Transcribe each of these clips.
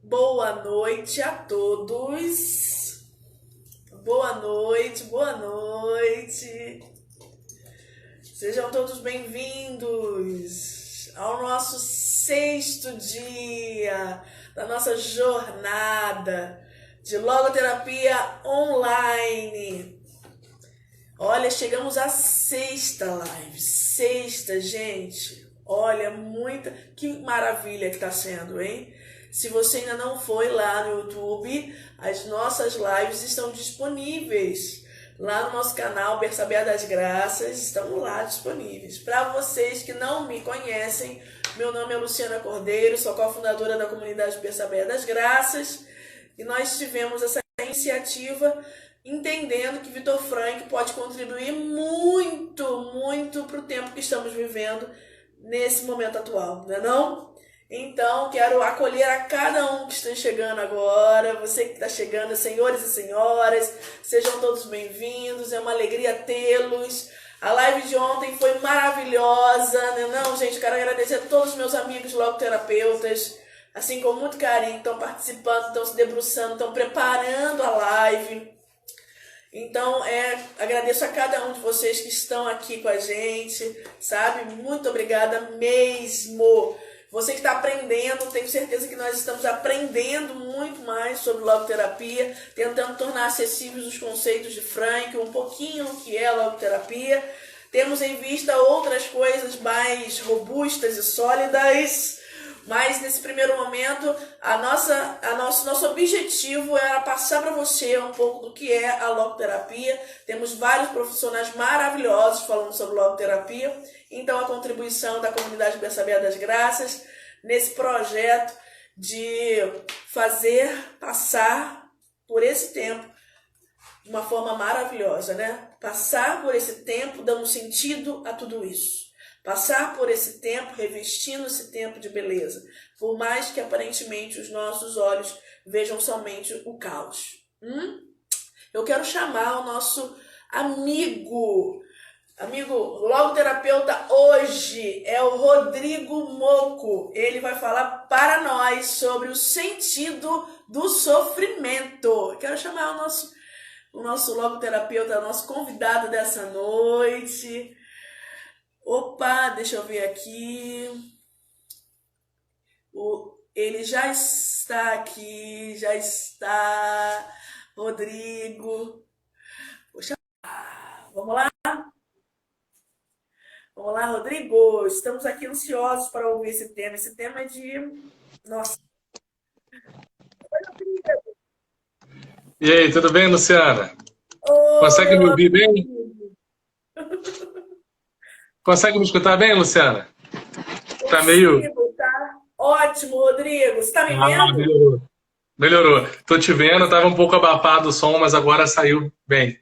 Boa noite a todos. Boa noite, boa noite. Sejam todos bem-vindos ao nosso sexto dia da nossa jornada de logoterapia online. Olha, chegamos à sexta live. Sexta, gente. Olha, que maravilha que tá sendo, hein? Se você ainda não foi lá no YouTube, as nossas lives estão disponíveis. Lá no nosso canal Berçabeia das Graças, estão lá disponíveis. Para vocês que não me conhecem, meu nome é Luciana Cordeiro, sou cofundadora da comunidade Berçabeia das Graças. E nós tivemos essa iniciativa entendendo que Vitor Frankl pode contribuir muito para o tempo que estamos vivendo nesse momento atual, não é não? Então, quero acolher a cada um que está chegando agora, você que está chegando, senhores e senhoras, sejam todos bem-vindos, é uma alegria tê-los. A live de ontem foi maravilhosa, né? Não, gente, quero agradecer a todos os meus amigos logoterapeutas, assim, com muito carinho, estão participando, estão se debruçando, estão preparando a live. Então, agradeço a cada um de vocês que estão aqui com a gente, sabe? Muito obrigada mesmo. Você que está aprendendo, tenho certeza que nós estamos aprendendo muito mais sobre logoterapia, tentando tornar acessíveis os conceitos de Frankl, um pouquinho o que é logoterapia. Temos em vista outras coisas mais robustas e sólidas, mas nesse primeiro momento, nosso objetivo era passar para você um pouco do que é a logoterapia. Temos vários profissionais maravilhosos falando sobre logoterapia. Então, a contribuição da comunidade Berçabeia das Graças nesse projeto de fazer passar por esse tempo de uma forma maravilhosa, né? Passar por esse tempo dando sentido a tudo isso. Passar por esse tempo, revestindo esse tempo de beleza. Por mais que aparentemente os nossos olhos vejam somente o caos. Eu quero chamar o nosso amigo logoterapeuta hoje, é o Rodrigo Moco. Ele vai falar para nós sobre o sentido do sofrimento. Quero chamar o nosso logoterapeuta, nosso convidado dessa noite. Opa, deixa eu ver aqui. Ele já está aqui, já está. Rodrigo. Poxa, vamos lá? Vamos lá, Rodrigo. Estamos aqui ansiosos para ouvir esse tema. Esse tema é de... Nossa. E aí, tudo bem, Luciana? Oi, Consegue me ouvir bem? Rodrigo. Consegue me escutar bem, Luciana? Tá meio... Consigo, tá? Ótimo, Rodrigo. Você está me Ah, vendo? melhorou. Melhorou. Tô te vendo, tava um pouco abafado o som, mas agora saiu bem.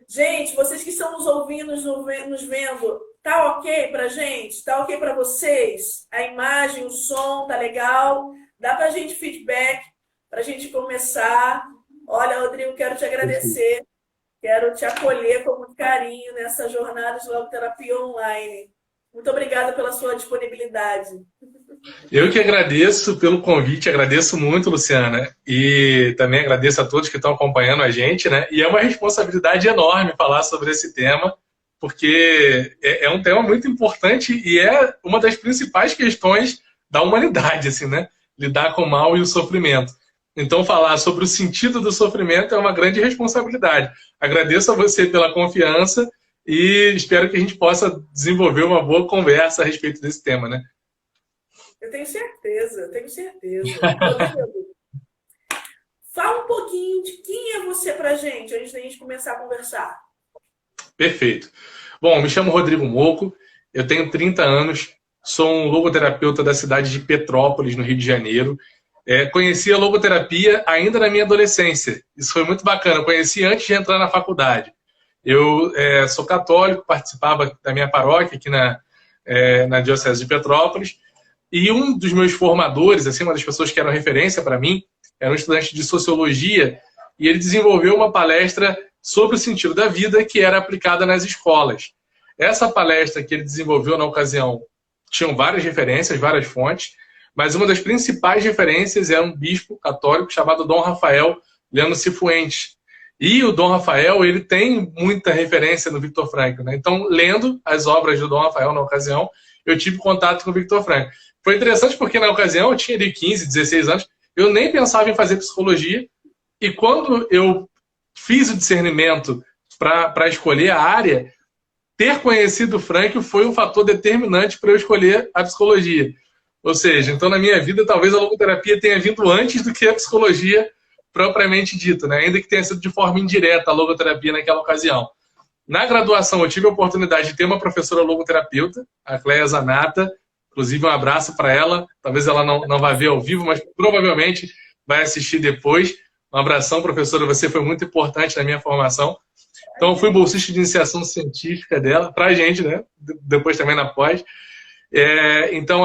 Gente, vocês que estão nos ouvindo, nos vendo, tá ok pra gente? Tá ok pra vocês? A imagem, o som, tá legal? Dá pra gente feedback, pra gente começar. Olha, Rodrigo, quero te agradecer. Quero te acolher com muito carinho nessa jornada de logoterapia online. Muito obrigada pela sua disponibilidade. Eu que agradeço pelo convite, agradeço muito, Luciana, e também agradeço a todos que estão acompanhando a gente, né? E é uma responsabilidade enorme falar sobre esse tema, porque é um tema muito importante e é uma das principais questões da humanidade, assim, né? Lidar com o mal e o sofrimento. Então, falar sobre o sentido do sofrimento é uma grande responsabilidade. Agradeço a você pela confiança e espero que a gente possa desenvolver uma boa conversa a respeito desse tema, né? Eu tenho certeza, eu tenho certeza. Rodrigo, fala um pouquinho de quem é você pra gente, antes da gente começar a conversar. Perfeito. Bom, me chamo Rodrigo Moco, eu tenho 30 anos, sou um logoterapeuta da cidade de Petrópolis, no Rio de Janeiro. Conheci a logoterapia ainda na minha adolescência. Isso foi muito bacana, eu conheci antes de entrar na faculdade. Eu sou católico, participava da minha paróquia aqui na Diocese de Petrópolis, e um dos meus formadores, assim, uma das pessoas que eram referência para mim, era um estudante de sociologia, e ele desenvolveu uma palestra sobre o sentido da vida que era aplicada nas escolas. Essa palestra que ele desenvolveu na ocasião tinham várias referências, várias fontes, mas uma das principais referências é um bispo católico chamado Dom Rafael Leão Cifuentes. E o Dom Rafael, ele tem muita referência no Viktor Frankl, né? Então, lendo as obras do Dom Rafael na ocasião, eu tive contato com o Viktor Frankl. Foi interessante porque na ocasião eu tinha ali 15, 16 anos, eu nem pensava em fazer psicologia, e quando eu fiz o discernimento para escolher a área, ter conhecido o Frankl foi um fator determinante para eu escolher a psicologia. Ou seja, então na minha vida talvez a logoterapia tenha vindo antes do que a psicologia propriamente dita, né? Ainda que tenha sido de forma indireta a logoterapia naquela ocasião. Na graduação eu tive a oportunidade de ter uma professora logoterapeuta, a Cléia Zanata, inclusive um abraço para ela, talvez ela não vá ver ao vivo, mas provavelmente vai assistir depois. Um abração, professora, você foi muito importante na minha formação. Então eu fui bolsista de iniciação científica dela, para a gente, né? Depois também na pós. Então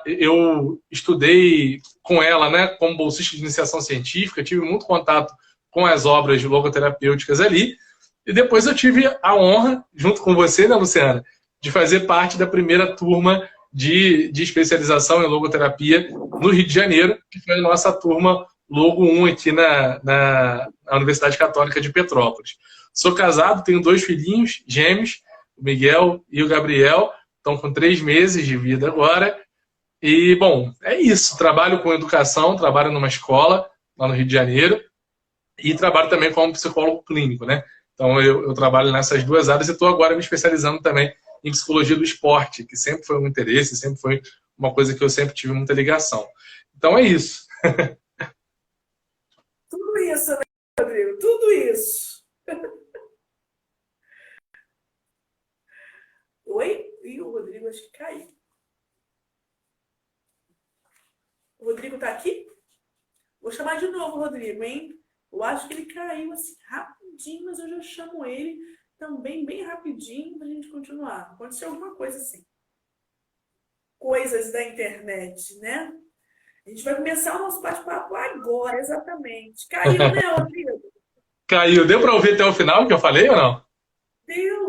eu estudei com ela, né, como bolsista de iniciação científica, tive muito contato com as obras logoterapêuticas ali, e depois eu tive a honra, junto com você, né, Luciana, de fazer parte da primeira turma de especialização em logoterapia no Rio de Janeiro, que foi a nossa turma Logo 1 aqui na Universidade Católica de Petrópolis. Sou casado, tenho 2 filhinhos gêmeos, o Miguel e o Gabriel, estão com 3 meses de vida agora. E, bom, é isso. Trabalho com educação, trabalho numa escola lá no Rio de Janeiro e trabalho também como psicólogo clínico, né? Então, eu trabalho nessas 2 áreas e estou agora me especializando também em psicologia do esporte, que sempre foi um interesse, sempre foi uma coisa que eu sempre tive muita ligação. Então, é isso. Tudo isso, né, Rodrigo? Tudo isso. Oi? Ih, o Rodrigo acho que caiu. O Rodrigo tá aqui? Vou chamar de novo o Rodrigo, hein? Eu acho que ele caiu assim rapidinho, mas eu já chamo ele também bem rapidinho pra gente continuar. Aconteceu alguma coisa assim. Coisas da internet, né? A gente vai começar o nosso bate-papo agora, exatamente. Caiu, né, Rodrigo? Caiu. Deu para ouvir até o final que eu falei ou não?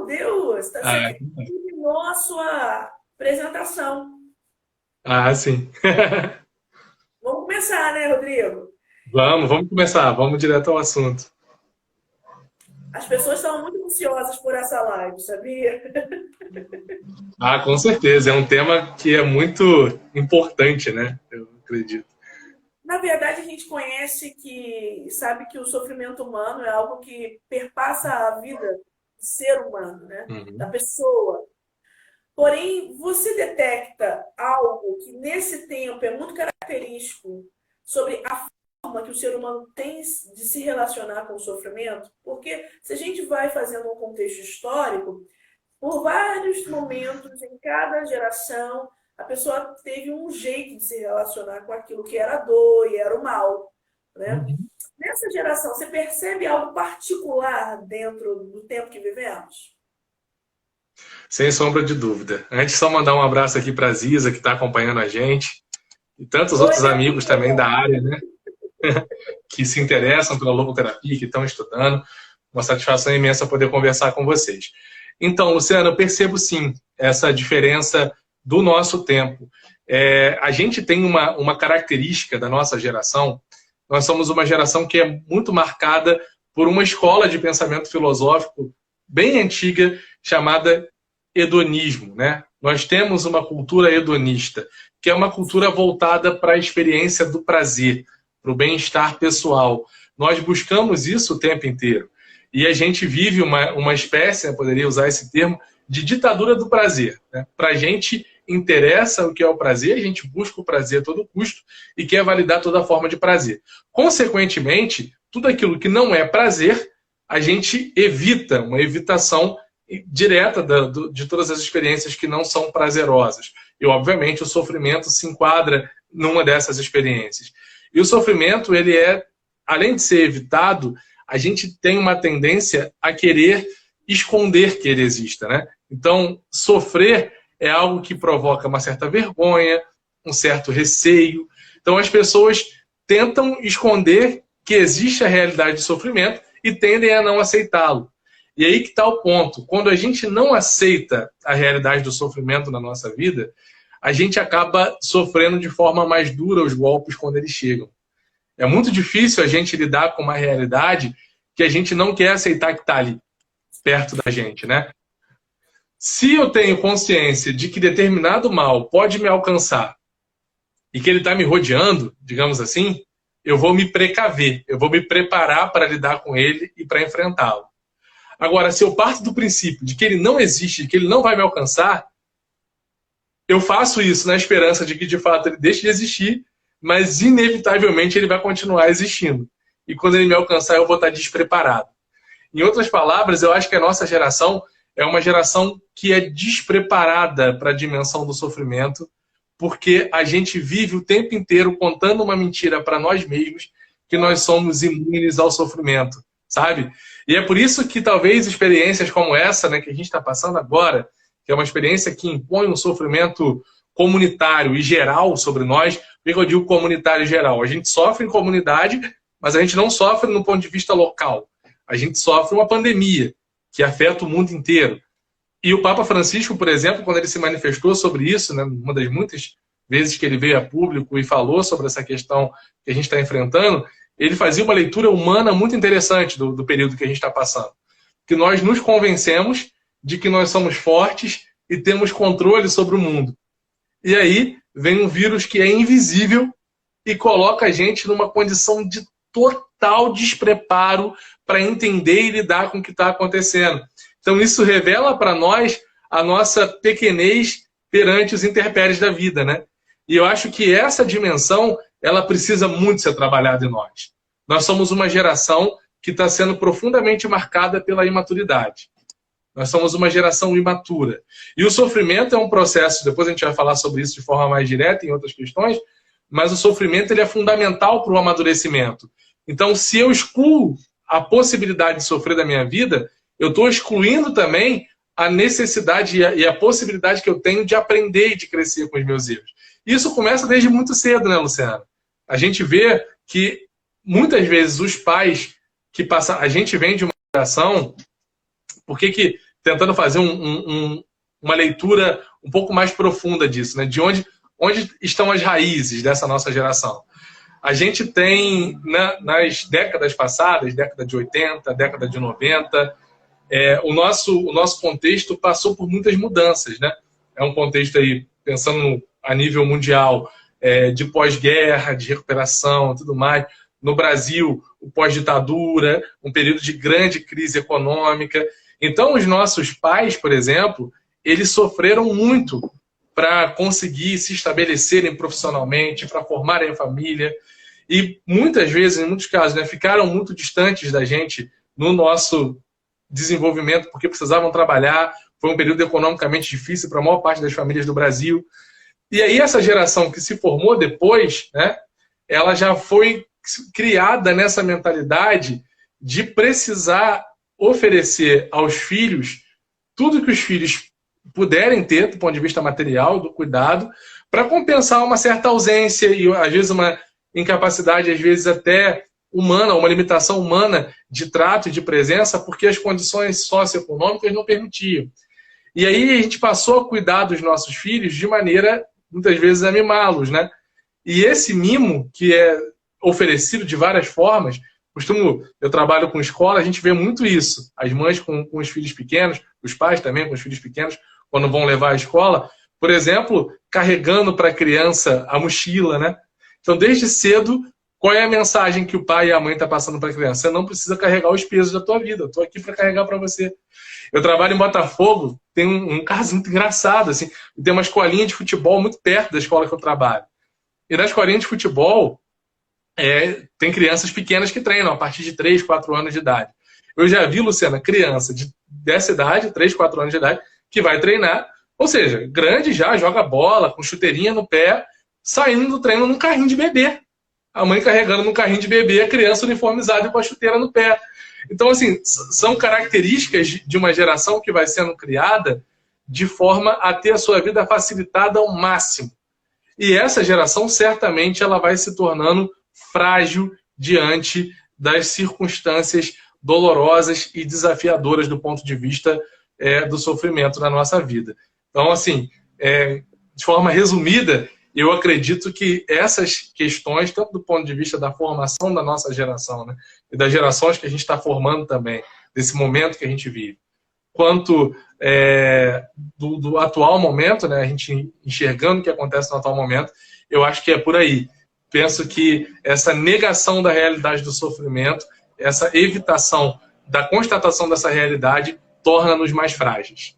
Deu. Está terminou a sua apresentação. Sim. Vamos começar, né, Rodrigo? Vamos começar. Vamos direto ao assunto. As pessoas estão muito ansiosas por essa live, sabia? Com certeza. É um tema que é muito importante, né? Eu acredito. Na verdade, a gente conhece e sabe que o sofrimento humano é algo que perpassa a vida do ser humano, né? Da pessoa. Porém, você detecta algo que nesse tempo é muito característico sobre a forma que o ser humano tem de se relacionar com o sofrimento? Porque se a gente vai fazendo um contexto histórico, por vários momentos, em cada geração, a pessoa teve um jeito de se relacionar com aquilo que era dor e era o mal, né? Nessa geração, você percebe algo particular dentro do tempo que vivemos? Sem sombra de dúvida. Antes, só mandar um abraço aqui para a Ziza, que está acompanhando a gente, e tantos outros amigos também da área, né? Que se interessam pela logoterapia, que estão estudando. Uma satisfação imensa poder conversar com vocês. Então, Luciano, eu percebo sim essa diferença do nosso tempo. A gente tem uma característica da nossa geração. Nós somos uma geração que é muito marcada por uma escola de pensamento filosófico bem antiga, chamada hedonismo, né? Nós temos uma cultura hedonista, que é uma cultura voltada para a experiência do prazer, para o bem-estar pessoal. Nós buscamos isso o tempo inteiro. E a gente vive uma espécie, eu poderia usar esse termo, de ditadura do prazer, né? Para a gente interessa o que é o prazer, a gente busca o prazer a todo custo e quer validar toda forma de prazer. Consequentemente, tudo aquilo que não é prazer, a gente evita, uma evitação direta de todas as experiências que não são prazerosas. E, obviamente, o sofrimento se enquadra numa dessas experiências. E o sofrimento, ele além de ser evitado, a gente tem uma tendência a querer esconder que ele exista, né? Então, sofrer é algo que provoca uma certa vergonha, um certo receio. Então, as pessoas tentam esconder que existe a realidade de sofrimento e tendem a não aceitá-lo. E aí que está o ponto. Quando a gente não aceita a realidade do sofrimento na nossa vida, a gente acaba sofrendo de forma mais dura os golpes quando eles chegam. É muito difícil a gente lidar com uma realidade que a gente não quer aceitar que está ali, perto da gente, né? Se eu tenho consciência de que determinado mal pode me alcançar e que ele está me rodeando, digamos assim, eu vou me precaver, eu vou me preparar para lidar com ele e para enfrentá-lo. Agora, se eu parto do princípio de que ele não existe, de que ele não vai me alcançar, eu faço isso na esperança de que, de fato, ele deixe de existir, mas, inevitavelmente, ele vai continuar existindo. E quando ele me alcançar, eu vou estar despreparado. Em outras palavras, eu acho que a nossa geração é uma geração que é despreparada para a dimensão do sofrimento, porque a gente vive o tempo inteiro contando uma mentira para nós mesmos que nós somos imunes ao sofrimento, sabe? E é por isso que talvez experiências como essa, né, que a gente está passando agora, que é uma experiência que impõe um sofrimento comunitário e geral sobre nós. Por que eu digo comunitário e geral? A gente sofre em comunidade, mas a gente não sofre no ponto de vista local. A gente sofre uma pandemia que afeta o mundo inteiro. E o Papa Francisco, por exemplo, quando ele se manifestou sobre isso, né, uma das muitas vezes que ele veio a público e falou sobre essa questão que a gente está enfrentando, ele fazia uma leitura humana muito interessante do período que a gente está passando. Que nós nos convencemos de que nós somos fortes e temos controle sobre o mundo. E aí vem um vírus que é invisível e coloca a gente numa condição de total despreparo para entender e lidar com o que está acontecendo. Então isso revela para nós a nossa pequenez perante os intempéries da vida, né? E eu acho que essa dimensão, ela precisa muito ser trabalhada em nós. Nós somos uma geração que está sendo profundamente marcada pela imaturidade. Nós somos uma geração imatura. E o sofrimento é um processo, depois a gente vai falar sobre isso de forma mais direta em outras questões, mas o sofrimento ele é fundamental para o amadurecimento. Então, se eu excluo a possibilidade de sofrer da minha vida, eu estou excluindo também a necessidade e a possibilidade que eu tenho de aprender e de crescer com os meus erros. Isso começa desde muito cedo, né, Luciana? A gente vê que, muitas vezes, os pais que passam... A gente vem de uma geração... Por que tentando fazer uma leitura um pouco mais profunda disso, né? De onde estão as raízes dessa nossa geração? A gente tem, nas décadas passadas, década de 80, década de 90, o nosso contexto passou por muitas mudanças, né? É um contexto aí, pensando a nível mundial, de pós-guerra, de recuperação e tudo mais. No Brasil, o pós-ditadura, um período de grande crise econômica. Então, os nossos pais, por exemplo, eles sofreram muito para conseguir se estabelecerem profissionalmente, para formarem a família. E muitas vezes, em muitos casos, né, ficaram muito distantes da gente no nosso desenvolvimento, porque precisavam trabalhar. Foi um período economicamente difícil para a maior parte das famílias do Brasil. E aí essa geração que se formou depois, né, ela já foi criada nessa mentalidade de precisar oferecer aos filhos tudo que os filhos puderem ter do ponto de vista material, do cuidado, para compensar uma certa ausência e às vezes uma incapacidade, às vezes até humana, uma limitação humana de trato e de presença, porque as condições socioeconômicas não permitiam. E aí a gente passou a cuidar dos nossos filhos de maneira, muitas vezes, a mimá-los, né? E esse mimo, que é oferecido de várias formas, eu trabalho com escola, a gente vê muito isso. As mães com os filhos pequenos, os pais também com os filhos pequenos, quando vão levar à escola, por exemplo, carregando para a criança a mochila, né? Então, desde cedo, qual é a mensagem que o pai e a mãe estão passando para a criança? Você não precisa carregar os pesos da tua vida, eu estou aqui para carregar para você. Eu trabalho em Botafogo, tem um caso muito engraçado, assim, tem uma escolinha de futebol muito perto da escola que eu trabalho. E na escolinha de futebol, tem crianças pequenas que treinam a partir de 3, 4 anos de idade. Eu já vi, Luciana, criança dessa idade, 3, 4 anos de idade, que vai treinar, ou seja, grande já, joga bola, com chuteirinha no pé, saindo do treino num carrinho de bebê. A mãe carregando num carrinho de bebê, a criança uniformizada e com a chuteira no pé. Então, assim, são características de uma geração que vai sendo criada de forma a ter a sua vida facilitada ao máximo. E essa geração, certamente, ela vai se tornando frágil diante das circunstâncias dolorosas e desafiadoras do ponto de vista do sofrimento na nossa vida. Então, assim, de forma resumida, eu acredito que essas questões, tanto do ponto de vista da formação da nossa geração, né, e das gerações que a gente está formando também, desse momento que a gente vive, quanto do atual momento, né, a gente enxergando o que acontece no atual momento, eu acho que é por aí. Penso que essa negação da realidade do sofrimento, essa evitação da constatação dessa realidade, torna-nos mais frágeis.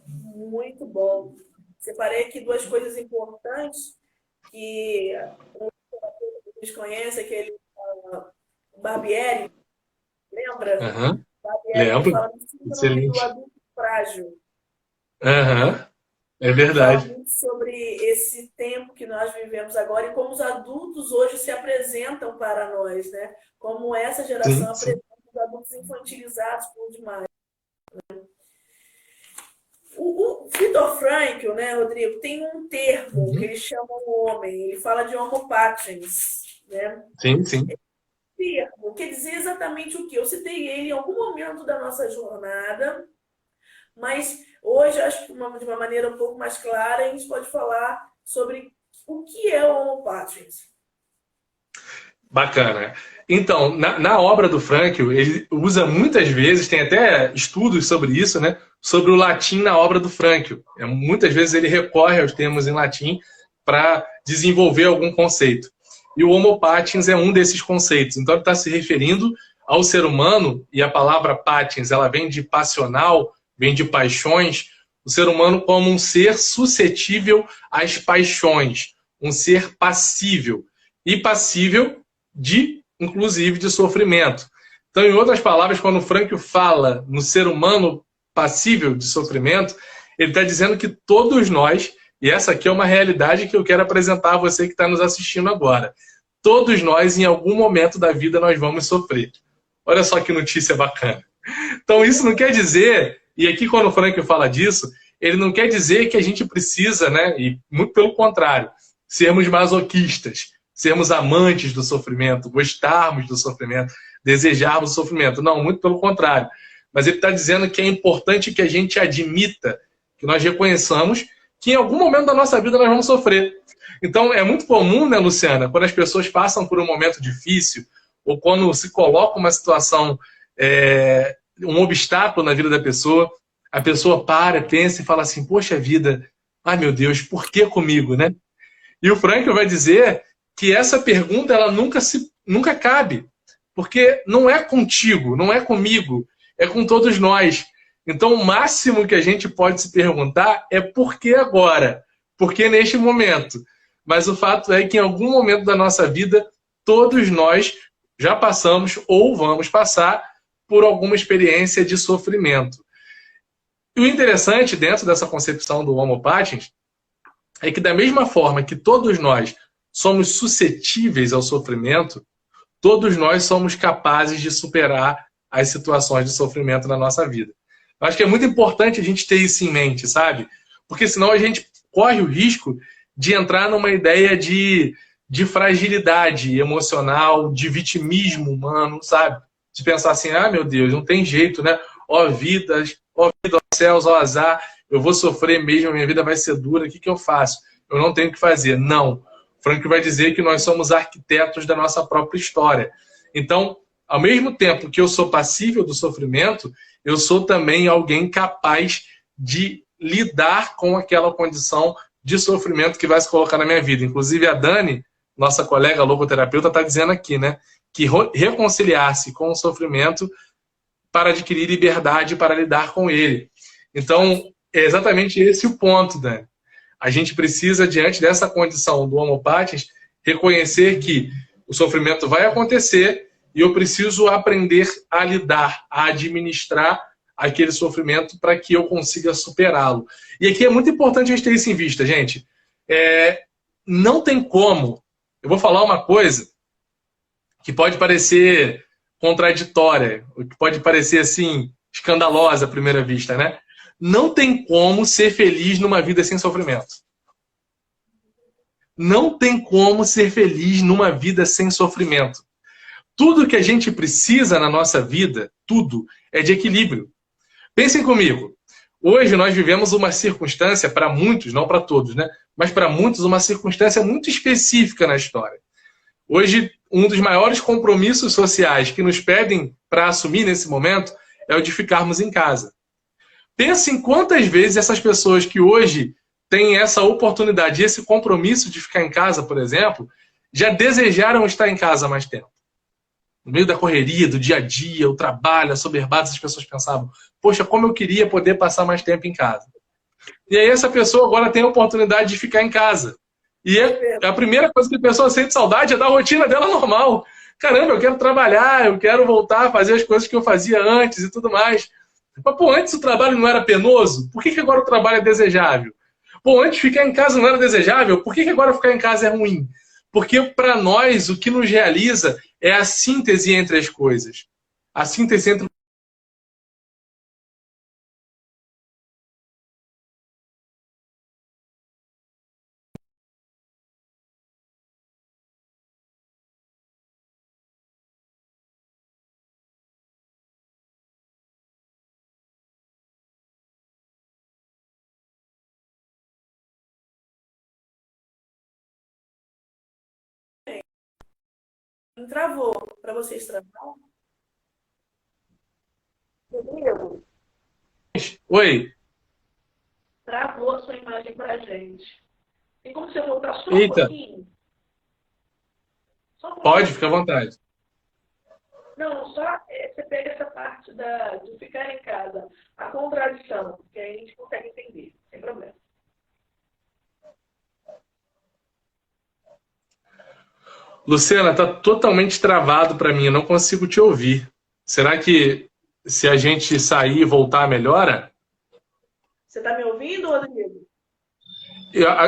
Muito bom. Separei aqui duas coisas importantes que vocês conhecem, aquele Barbieri, lembra? Uhum. Barbieri Lembro. fala do síndrome Excelente. do adulto frágil. Uhum. É Ele fala verdade. muito sobre esse tempo que nós vivemos agora e como os adultos hoje se apresentam para nós, né? Como essa geração apresenta os adultos infantilizados por demais. O Viktor Frankl, né, Rodrigo, tem um termo que ele chama o homem, ele fala de homo patiens, né? Sim, sim. Esse termo quer dizer exatamente o que? Eu citei ele em algum momento da nossa jornada, mas hoje, acho que de uma maneira um pouco mais clara, a gente pode falar sobre o que é o homo patiens. Bacana. Então, na obra do Frankl, ele usa muitas vezes, tem até estudos sobre isso, né? Sobre o latim na obra do Frankl. Muitas vezes ele recorre aos termos em latim para desenvolver algum conceito. E o homo patiens é um desses conceitos. Então, ele está se referindo ao ser humano, e a palavra patiens, ela vem de passional, vem de paixões, o ser humano como um ser suscetível às paixões, um ser passível. E passível inclusive, de sofrimento. Então, em outras palavras, quando o Frankl fala no ser humano passível de sofrimento, ele está dizendo que todos nós, e essa aqui é uma realidade que eu quero apresentar a você que está nos assistindo agora, todos nós, em algum momento da vida, nós vamos sofrer. Olha só que notícia bacana. Então, isso não quer dizer, e aqui quando o Frankl fala disso, ele não quer dizer que a gente precisa, né, e muito pelo contrário, sermos masoquistas, sermos amantes do sofrimento, gostarmos do sofrimento, desejarmos o sofrimento. Não, muito pelo contrário. Mas ele está dizendo que é importante que a gente admita, que nós reconheçamos que em algum momento da nossa vida nós vamos sofrer. Então, é muito comum, né, Luciana, quando as pessoas passam por um momento difícil, ou quando se coloca uma situação, um obstáculo na vida da pessoa, a pessoa para, pensa e fala assim, poxa vida, ai meu Deus, por que comigo, né? E o Frankl vai dizer que essa pergunta ela nunca cabe, porque não é contigo, não é comigo, é com todos nós. Então, o máximo que a gente pode se perguntar é por que agora? Por que neste momento? Mas o fato é que em algum momento da nossa vida, todos nós já passamos ou vamos passar por alguma experiência de sofrimento. E o interessante dentro dessa concepção do homo patiens é que da mesma forma que todos nós somos suscetíveis ao sofrimento, todos nós somos capazes de superar as situações de sofrimento na nossa vida. Eu acho que é muito importante a gente ter isso em mente, sabe? Porque senão a gente corre o risco de entrar numa ideia de fragilidade emocional, de vitimismo humano, sabe? De pensar assim, ah, meu Deus, não tem jeito, né? Ó vida, ó céus, ó azar, eu vou sofrer mesmo, a minha vida vai ser dura, o que eu faço? Eu não tenho o que fazer. Não. Frankl vai dizer que nós somos arquitetos da nossa própria história. Então, ao mesmo tempo que eu sou passível do sofrimento, eu sou também alguém capaz de lidar com aquela condição de sofrimento que vai se colocar na minha vida. Inclusive, a Dani, nossa colega logoterapeuta, está dizendo aqui, né, que reconciliar-se com o sofrimento para adquirir liberdade para lidar com ele. Então, é exatamente esse o ponto, Dani. A gente precisa, diante dessa condição do homo patiens, reconhecer que o sofrimento vai acontecer e eu preciso aprender a lidar, a administrar aquele sofrimento para que eu consiga superá-lo. E aqui é muito importante a gente ter isso em vista, gente. Não tem como. Eu vou falar uma coisa que pode parecer contraditória, que pode parecer assim escandalosa à primeira vista, né? Não tem como ser feliz numa vida sem sofrimento. Não tem como ser feliz numa vida sem sofrimento. Tudo que a gente precisa na nossa vida, tudo, é de equilíbrio. Pensem comigo. Hoje nós vivemos uma circunstância, para muitos, não para todos, né? Mas para muitos, uma circunstância muito específica na história. Hoje, um dos maiores compromissos sociais que nos pedem para assumir nesse momento é o de ficarmos em casa. Pense em quantas vezes essas pessoas que hoje têm essa oportunidade, esse compromisso de ficar em casa, por exemplo, já desejaram estar em casa há mais tempo. No meio da correria, do dia a dia, o trabalho, assoberbados, as pessoas pensavam, poxa, como eu queria poder passar mais tempo em casa. E aí essa pessoa agora tem a oportunidade de ficar em casa. E a primeira coisa que a pessoa sente saudade é da rotina dela normal. Caramba, eu quero trabalhar, eu quero voltar a fazer as coisas que eu fazia antes e tudo mais. Mas, pô, antes o trabalho não era penoso? Por que agora o trabalho é desejável? Pô, antes ficar em casa não era desejável? Por que agora ficar em casa é ruim? Porque para nós o que nos realiza é a síntese entre as coisas. A síntese entre Travou. Para vocês travar? Rodrigo, Oi. travou a sua imagem para a gente. Tem como você voltar só um Eita, pouquinho? Só um pode, pouquinho. fica à vontade. Não, só você pega essa parte de ficar em casa, a contradição, que aí a gente consegue entender, sem problema. Luciana, tá totalmente travado para mim, eu não consigo te ouvir. Será que se a gente sair e voltar melhora? Você está me ouvindo, Rodrigo?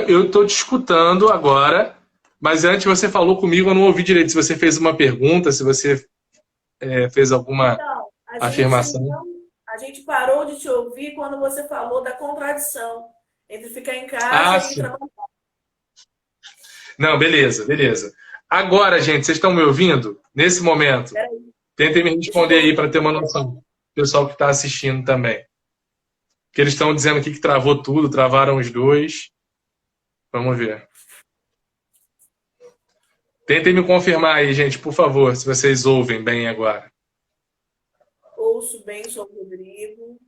Eu estou te escutando agora, mas antes você falou comigo, eu não ouvi direito. Se você fez uma pergunta, se você fez alguma Então, afirmação. a gente parou de te ouvir quando você falou da contradição entre ficar em Ah, casa e sim. trabalhar. Não, beleza, beleza. Agora, gente, vocês estão me ouvindo? Nesse momento, Peraí, tentem me deixa eu responder aí voltar. para ter uma noção. O pessoal que está assistindo também. Que eles estão dizendo aqui que travou tudo, travaram os dois. Vamos ver. Tentem me confirmar aí, gente, por favor, se vocês ouvem bem agora. Ouço bem sobre o Rodrigo.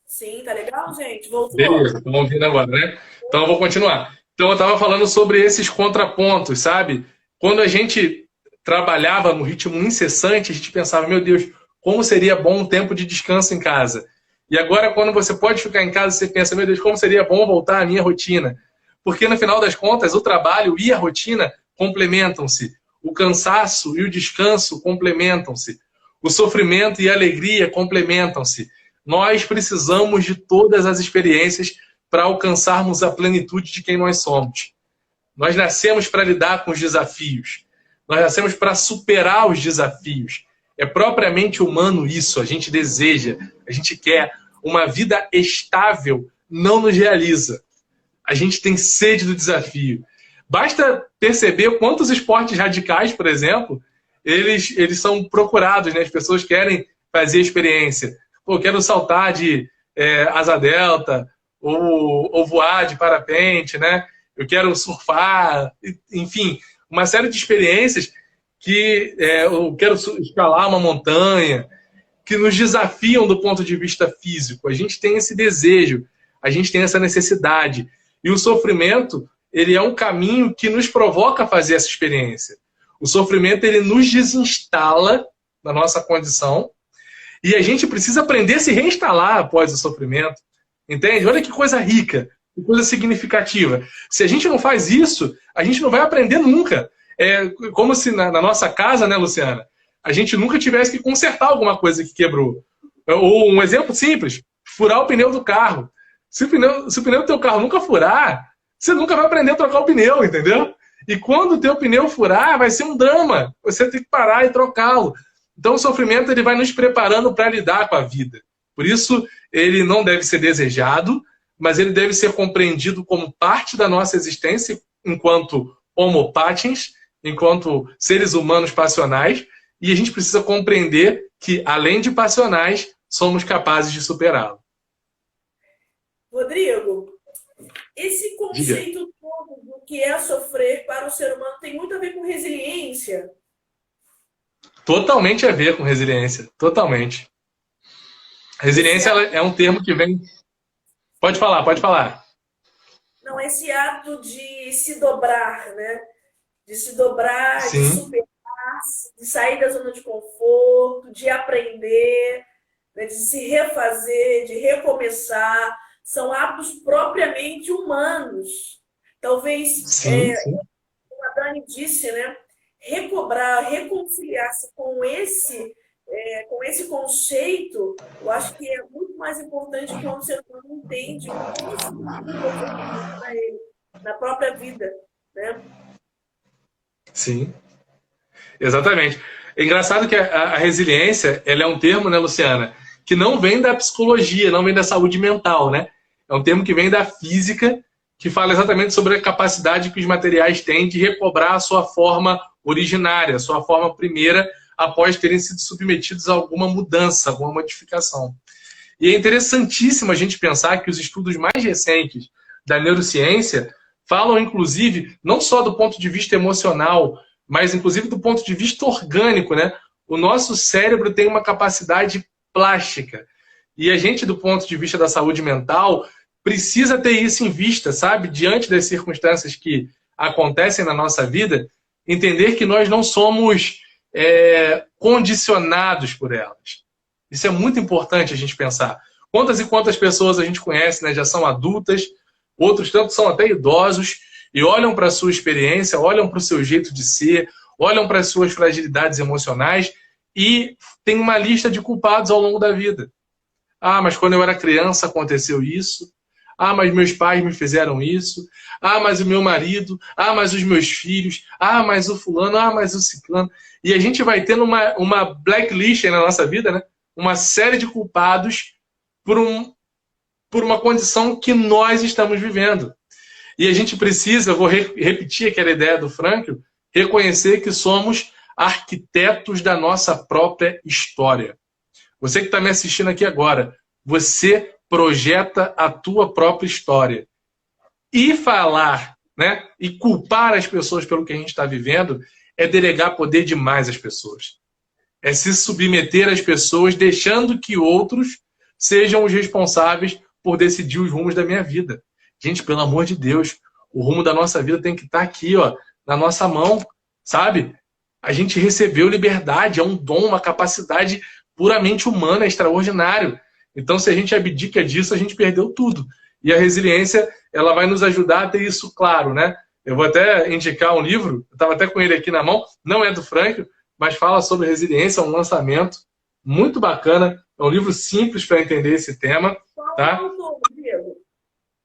Sim, tá legal, gente? Voltou. Beleza, estão ouvindo agora, né? Então eu vou continuar. Então eu estava falando sobre esses contrapontos, sabe? Quando a gente trabalhava no ritmo incessante, a gente pensava, meu Deus, como seria bom um tempo de descanso em casa. E agora, quando você pode ficar em casa, você pensa, meu Deus, como seria bom voltar à minha rotina. Porque no final das contas, o trabalho e a rotina complementam-se. O cansaço e o descanso complementam-se. O sofrimento e a alegria complementam-se. Nós precisamos de todas as experiências para alcançarmos a plenitude de quem nós somos. Nós nascemos para lidar com os desafios. Nós nascemos para superar os desafios. É propriamente humano isso. A gente deseja, a gente quer. Uma vida estável não nos realiza. A gente tem sede do desafio. Basta perceber quantos esportes radicais, por exemplo, eles são procurados, né? As pessoas querem fazer a experiência. Pô, eu quero saltar de asa delta, ou voar de parapente, né? Eu quero surfar, enfim, uma série de experiências que eu quero escalar uma montanha, que nos desafiam do ponto de vista físico. A gente tem esse desejo, a gente tem essa necessidade. E o sofrimento, ele é um caminho que nos provoca a fazer essa experiência. O sofrimento, ele nos desinstala na nossa condição e a gente precisa aprender a se reinstalar após o sofrimento. Entende? Olha que coisa rica, que coisa significativa. Se a gente não faz isso, a gente não vai aprender nunca. É como se na nossa casa, né, Luciana, a gente nunca tivesse que consertar alguma coisa que quebrou. Ou um exemplo simples, furar o pneu do carro. Se o pneu do teu carro nunca furar, você nunca vai aprender a trocar o pneu, entendeu? E quando o teu pneu furar, vai ser um drama. Você tem que parar e trocá-lo. Então o sofrimento ele vai nos preparando para lidar com a vida. Por isso, ele não deve ser desejado, mas ele deve ser compreendido como parte da nossa existência enquanto homo patiens, enquanto seres humanos passionais, e a gente precisa compreender que, além de passionais, somos capazes de superá-lo. Rodrigo, esse Diga. conceito todo do que é sofrer para o ser humano tem muito a ver com resiliência. Totalmente a ver com resiliência. Totalmente. Resiliência é um termo que vem... Pode falar, pode falar. Não, esse ato de se dobrar, né? De se dobrar, Sim. de superar, de sair da zona de conforto, de aprender, né? De se refazer, de recomeçar. São atos propriamente humanos. Talvez, Sim. como a Dani disse, né? Recobrar, reconciliar-se com esse conceito, eu acho que é muito mais importante quando o ser humano entende o que isso significa para ele, na própria vida, né? Sim, exatamente. É engraçado que a resiliência, ela é um termo, né, Luciana, que não vem da psicologia, não vem da saúde mental, né? É um termo que vem da física, que fala exatamente sobre a capacidade que os materiais têm de recobrar a sua forma originária, a sua forma primeira, após terem sido submetidos a alguma mudança, alguma modificação. E é interessantíssimo a gente pensar que os estudos mais recentes da neurociência falam, inclusive, não só do ponto de vista emocional, mas, inclusive, do ponto de vista orgânico, né? O nosso cérebro tem uma capacidade plástica. E a gente, do ponto de vista da saúde mental, precisa ter isso em vista, sabe? Diante das circunstâncias que acontecem na nossa vida, entender que nós não somos condicionados por elas. Isso é muito importante a gente pensar. Quantas e quantas pessoas a gente conhece, né, já são adultas, outros tantos são até idosos, e olham para a sua experiência, olham para o seu jeito de ser, olham para as suas fragilidades emocionais e tem uma lista de culpados ao longo da vida. Ah, mas quando eu era criança aconteceu isso. Ah, mas meus pais me fizeram isso. Ah, mas o meu marido. Ah, mas os meus filhos. Ah, mas o fulano. Ah, mas o ciclano. E a gente vai tendo uma blacklist na nossa vida, né? Uma série de culpados por uma condição que nós estamos vivendo. E a gente precisa, vou repetir aquela ideia do Frankl, reconhecer que somos arquitetos da nossa própria história. Você que está me assistindo aqui agora, você projeta a tua própria história. E falar, né, e culpar as pessoas pelo que a gente está vivendo é delegar poder demais às pessoas. É se submeter às pessoas, deixando que outros sejam os responsáveis por decidir os rumos da minha vida. Gente, pelo amor de Deus, o rumo da nossa vida tem que estar aqui, ó, na nossa mão, sabe? A gente recebeu liberdade, é um dom, uma capacidade puramente humana, extraordinário. Então, se a gente abdica disso, a gente perdeu tudo. E a resiliência, ela vai nos ajudar a ter isso claro, né? Eu vou até indicar um livro, eu estava até com ele aqui na mão, não é do Frankl, mas fala sobre resiliência, é um lançamento muito bacana, é um livro simples para entender esse tema. Tá?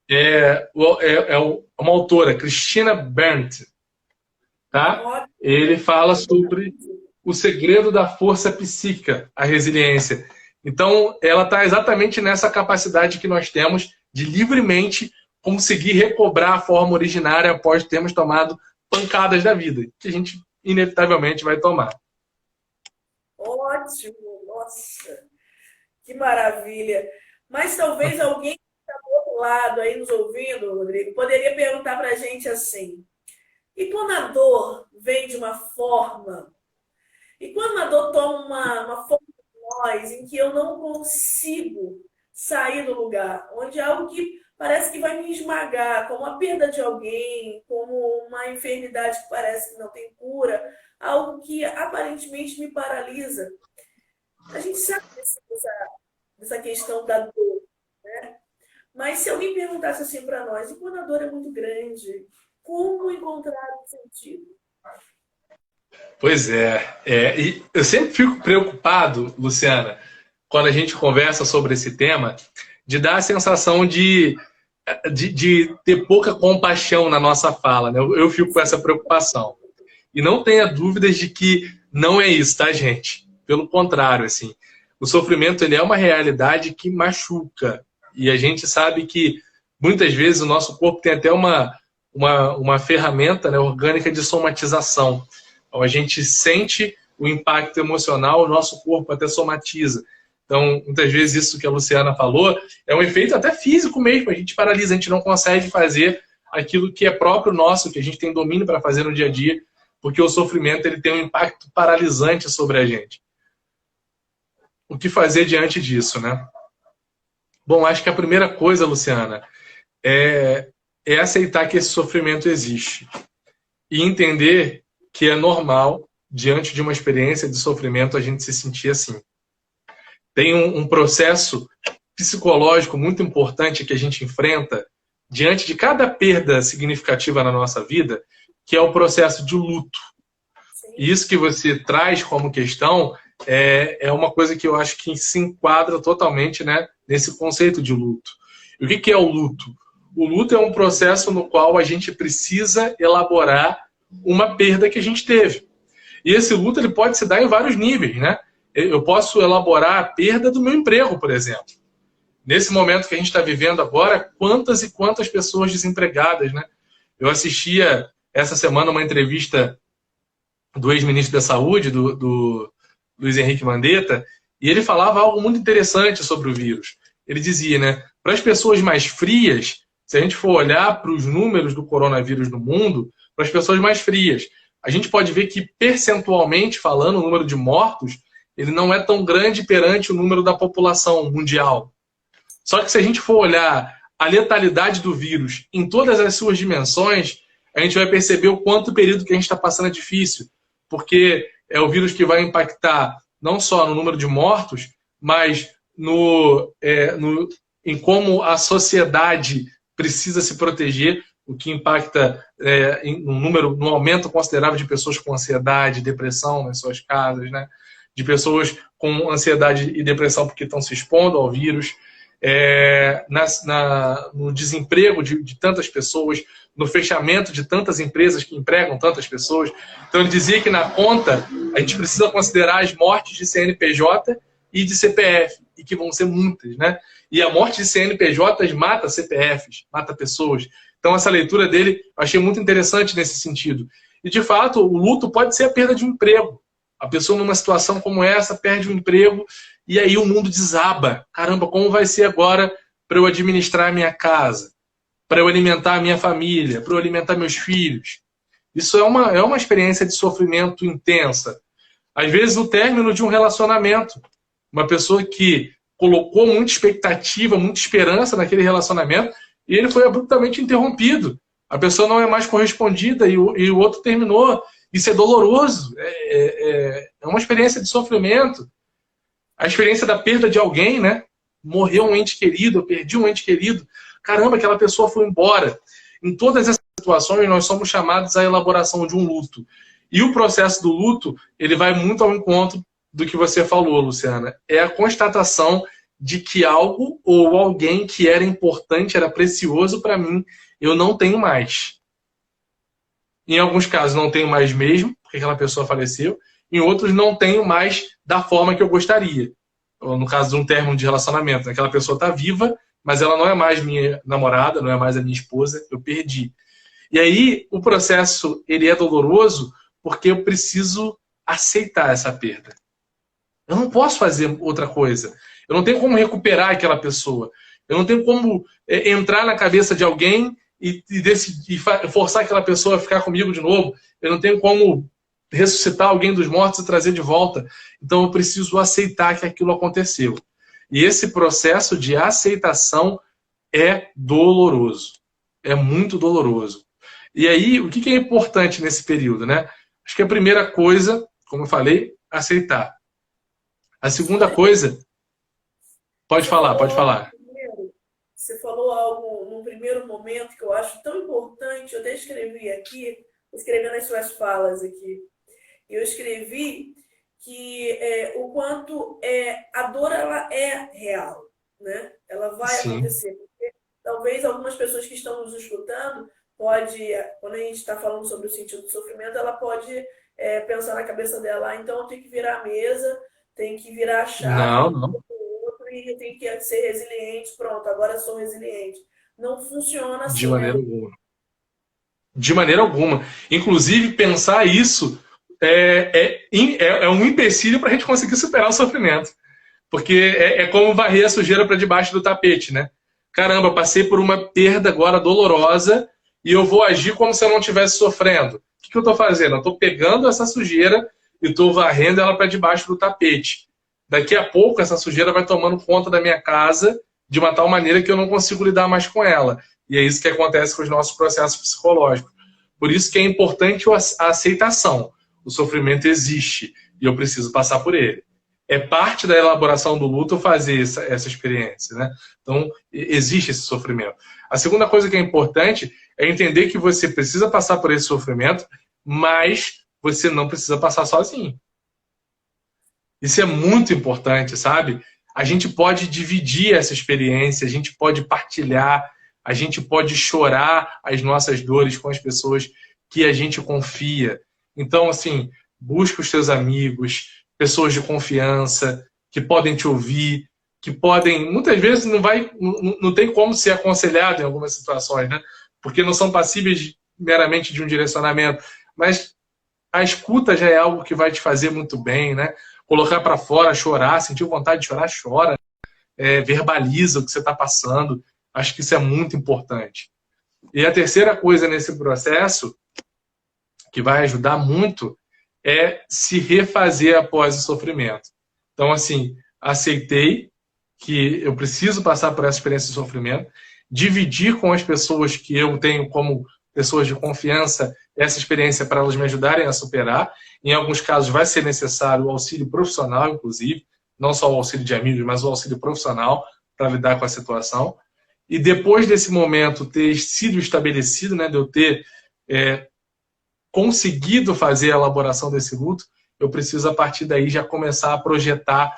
É uma autora, Christina Berndt. Tá? Ele fala sobre o segredo da força psíquica, a resiliência. Então, ela está exatamente nessa capacidade que nós temos de livremente conseguir recobrar a forma originária após termos tomado pancadas da vida, que a gente inevitavelmente vai tomar. Ótimo, nossa, que maravilha. Mas talvez alguém que está do outro lado aí nos ouvindo, Rodrigo, poderia perguntar para a gente assim, e quando a dor vem de uma forma, e quando a dor toma uma forma de nós, em que eu não consigo sair do lugar, onde é algo que parece que vai me esmagar, como a perda de alguém, como uma enfermidade que parece que não tem cura, algo que aparentemente me paralisa. A gente sabe dessa questão da dor, né? Mas se alguém perguntasse assim para nós, e quando a dor é muito grande, como encontrar o sentido? Pois e eu sempre fico preocupado, Luciana, quando a gente conversa sobre esse tema, de dar a sensação de ter pouca compaixão na nossa fala, né? Eu fico com essa preocupação. E não tenha dúvidas de que não é isso, tá, gente? Pelo contrário, assim, o sofrimento ele é uma realidade que machuca. E a gente sabe que muitas vezes o nosso corpo tem até uma ferramenta, né, orgânica de somatização. Então, a gente sente o impacto emocional, o nosso corpo até somatiza. Então, Então, muitas vezes isso que a Luciana falou é um efeito até físico mesmo. A gente paralisa, a gente não consegue fazer aquilo que é próprio nosso, que a gente tem domínio para fazer no dia a dia, porque o sofrimento ele tem um impacto paralisante sobre a gente. O que fazer diante disso, né? Bom, acho que a primeira coisa, Luciana, é aceitar que esse sofrimento existe e entender que é normal, diante de uma experiência de sofrimento, a gente se sentir assim. Tem um processo psicológico muito importante que a gente enfrenta diante de cada perda significativa na nossa vida, que é o processo de luto. E isso que você traz como questão é uma coisa que eu acho que se enquadra totalmente, né, nesse conceito de luto. E o que é o luto? O luto é um processo no qual a gente precisa elaborar uma perda que a gente teve. E esse luto ele pode se dar em vários níveis, né? Eu posso elaborar a perda do meu emprego, por exemplo. Nesse momento que a gente está vivendo agora, quantas e quantas pessoas desempregadas, né? Eu assistia essa semana uma entrevista do ex-ministro da Saúde, do Luiz Henrique Mandetta, e ele falava algo muito interessante sobre o vírus. Ele dizia, né? Para as pessoas mais frias, se a gente for olhar para os números do coronavírus no mundo, para as pessoas mais frias, a gente pode ver que, percentualmente falando, o número de mortos ele não é tão grande perante o número da população mundial. Só que se a gente for olhar a letalidade do vírus em todas as suas dimensões, a gente vai perceber o quanto o período que a gente está passando é difícil, porque é o vírus que vai impactar não só no número de mortos, mas em como a sociedade precisa se proteger, o que impacta no aumento considerável de pessoas com ansiedade, depressão nas suas casas, né? De pessoas com ansiedade e depressão porque estão se expondo ao vírus, no desemprego de tantas pessoas, no fechamento de tantas empresas que empregam tantas pessoas. Então ele dizia que na conta a gente precisa considerar as mortes de CNPJ e de CPF, e que vão ser muitas, né? E a morte de CNPJs mata CPFs, mata pessoas. Então essa leitura dele eu achei muito interessante nesse sentido. E de fato o luto pode ser a perda de um emprego. A pessoa numa situação como essa perde o emprego e aí o mundo desaba. Caramba, como vai ser agora para eu administrar a minha casa? Para eu alimentar a minha família? Para eu alimentar meus filhos? Isso é uma experiência de sofrimento intensa. Às vezes o término de um relacionamento. Uma pessoa que colocou muita expectativa, muita esperança naquele relacionamento e ele foi abruptamente interrompido. A pessoa não é mais correspondida e o outro terminou. Isso é doloroso, é uma experiência de sofrimento. A experiência da perda de alguém, né? Morreu um ente querido, eu perdi um ente querido. Caramba, aquela pessoa foi embora. Em todas essas situações, nós somos chamados à elaboração de um luto. E o processo do luto, ele vai muito ao encontro do que você falou, Luciana. É a constatação de que algo ou alguém que era importante, era precioso para mim, eu não tenho mais. Em alguns casos não tenho mais mesmo, porque aquela pessoa faleceu. Em outros não tenho mais da forma que eu gostaria. Ou no caso de um término de relacionamento, aquela pessoa está viva, mas ela não é mais minha namorada, não é mais a minha esposa, eu perdi. E aí o processo ele é doloroso porque eu preciso aceitar essa perda. Eu não posso fazer outra coisa. Eu não tenho como recuperar aquela pessoa. Eu não tenho como entrar na cabeça de alguém e forçar aquela pessoa a ficar comigo de novo. Eu não tenho como ressuscitar alguém dos mortos e trazer de volta. Então eu preciso aceitar que aquilo aconteceu. E esse processo de aceitação é doloroso. É muito doloroso. E aí, o que é importante nesse período, né? Acho que a primeira coisa, como eu falei, aceitar. A segunda coisa... Pode falar. Você falou algo num primeiro momento que eu acho tão importante. Eu até escrevi aqui, escrevendo as suas falas aqui. Eu escrevi que o quanto a dor ela é real, né? Ela vai acontecer. Porque talvez algumas pessoas que estão nos escutando quando a gente está falando sobre o sentido do sofrimento, ela pode pensar na cabeça dela, então eu tenho que virar a mesa, tenho que virar a chave. Não. E eu tenho que ser resiliente, pronto, agora eu sou resiliente. Não funciona assim. De maneira alguma. De maneira alguma. Inclusive, pensar isso é um empecilho para a gente conseguir superar o sofrimento. Porque é como varrer a sujeira para debaixo do tapete, né? Caramba, passei por uma perda agora dolorosa e eu vou agir como se eu não estivesse sofrendo. O que eu estou fazendo? Eu estou pegando essa sujeira e estou varrendo ela para debaixo do tapete. Daqui a pouco essa sujeira vai tomando conta da minha casa de uma tal maneira que eu não consigo lidar mais com ela. E é isso que acontece com os nossos processos psicológicos. Por isso que é importante a aceitação. O sofrimento existe e eu preciso passar por ele. É parte da elaboração do luto fazer essa experiência, né? Então, existe esse sofrimento. A segunda coisa que é importante é entender que você precisa passar por esse sofrimento, mas você não precisa passar sozinho. Isso é muito importante, sabe? A gente pode dividir essa experiência, a gente pode partilhar, a gente pode chorar as nossas dores com as pessoas que a gente confia. Então, assim, busca os seus amigos, pessoas de confiança, que podem te ouvir, que podem... Muitas vezes não tem como ser aconselhado em algumas situações, né? Porque não são passíveis meramente de um direcionamento. Mas a escuta já é algo que vai te fazer muito bem, né? Colocar para fora, chorar, sentir vontade de chorar, chora. Verbaliza o que você está passando. Acho que isso é muito importante. E a terceira coisa nesse processo, que vai ajudar muito, é se refazer após o sofrimento. Então, assim, aceitei que eu preciso passar por essa experiência de sofrimento, dividir com as pessoas que eu tenho como pessoas de confiança essa experiência para elas me ajudarem a superar. Em alguns casos vai ser necessário o auxílio profissional, inclusive, não só o auxílio de amigos, mas o auxílio profissional para lidar com a situação. E depois desse momento ter sido estabelecido, né, de eu ter conseguido fazer a elaboração desse luto, eu preciso, a partir daí, já começar a projetar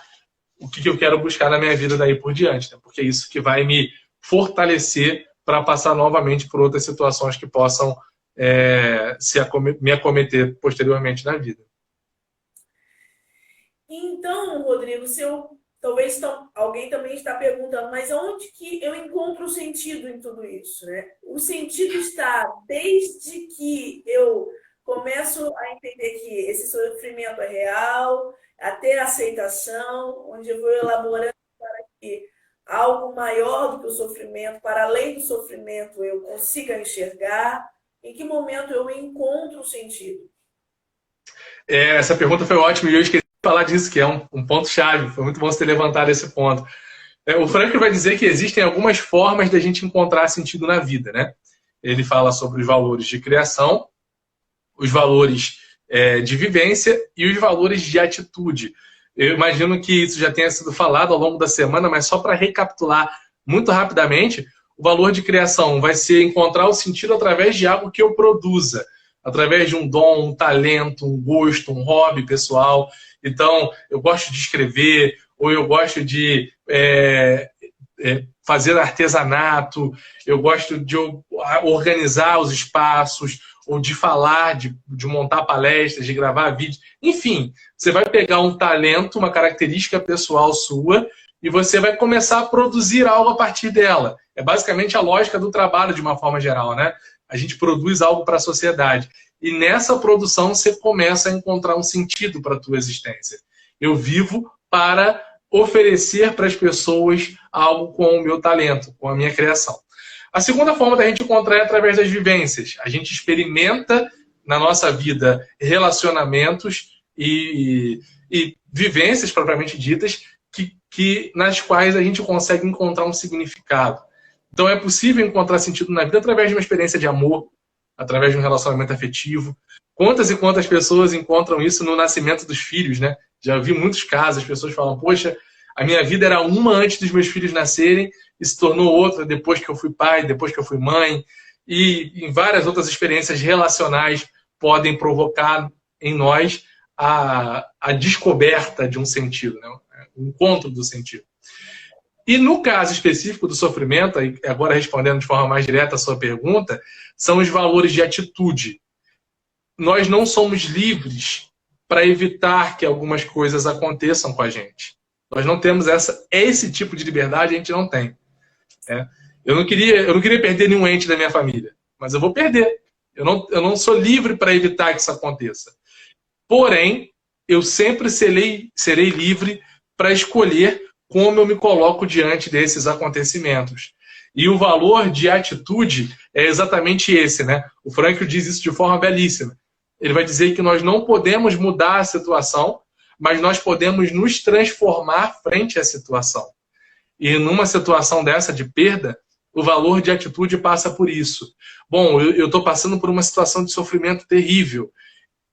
o que eu quero buscar na minha vida daí por diante, né? Porque é isso que vai me fortalecer para passar novamente por outras situações que possam me acometer posteriormente na vida. Então, Rodrigo, talvez alguém também está perguntando, mas onde que eu encontro o sentido em tudo isso, né? O sentido está desde que eu começo a entender que esse sofrimento é real, a ter aceitação, onde eu vou elaborando para que algo maior do que o sofrimento, para além do sofrimento, eu consiga enxergar. Em que momento eu encontro o sentido? Essa pergunta foi ótima e eu esqueci de falar disso, que é um ponto-chave. Foi muito bom você ter levantado esse ponto. O Frankl vai dizer que existem algumas formas de a gente encontrar sentido na vida, né? Ele fala sobre os valores de criação, os valores de vivência e os valores de atitude. Eu imagino que isso já tenha sido falado ao longo da semana, mas só para recapitular muito rapidamente, o valor de criação vai ser encontrar o sentido através de algo que eu produza, através de um dom, um talento, um gosto, um hobby pessoal. Então, eu gosto de escrever, ou eu gosto de fazer artesanato, eu gosto de organizar os espaços, ou de falar, de montar palestras, de gravar vídeos. Enfim, você vai pegar um talento, uma característica pessoal sua, e você vai começar a produzir algo a partir dela. É basicamente a lógica do trabalho, de uma forma geral, né? A gente produz algo para a sociedade. E nessa produção você começa a encontrar um sentido para a tua existência. Eu vivo para oferecer para as pessoas algo com o meu talento, com a minha criação. A segunda forma da gente encontrar é através das vivências. A gente experimenta na nossa vida relacionamentos e vivências propriamente ditas nas quais a gente consegue encontrar um significado. Então é possível encontrar sentido na vida através de uma experiência de amor, através de um relacionamento afetivo. Quantas e quantas pessoas encontram isso no nascimento dos filhos, né? Já vi muitos casos, as pessoas falam, poxa, a minha vida era uma antes dos meus filhos nascerem e se tornou outra depois que eu fui pai, depois que eu fui mãe. E em várias outras experiências relacionais podem provocar em nós a descoberta de um sentido, né? O encontro do sentido. E no caso específico do sofrimento, agora respondendo de forma mais direta a sua pergunta, são os valores de atitude. Nós não somos livres para evitar que algumas coisas aconteçam com a gente. Nós não temos esse tipo de liberdade, a gente não tem. Eu não queria perder nenhum ente da minha família, mas eu vou perder. Eu não sou livre para evitar que isso aconteça. Porém, eu sempre serei livre para escolher como eu me coloco diante desses acontecimentos. E o valor de atitude é exatamente esse, né? O Frankl diz isso de forma belíssima. Ele vai dizer que nós não podemos mudar a situação, mas nós podemos nos transformar frente à situação. E numa situação dessa de perda, o valor de atitude passa por isso. Bom, eu estou passando por uma situação de sofrimento terrível.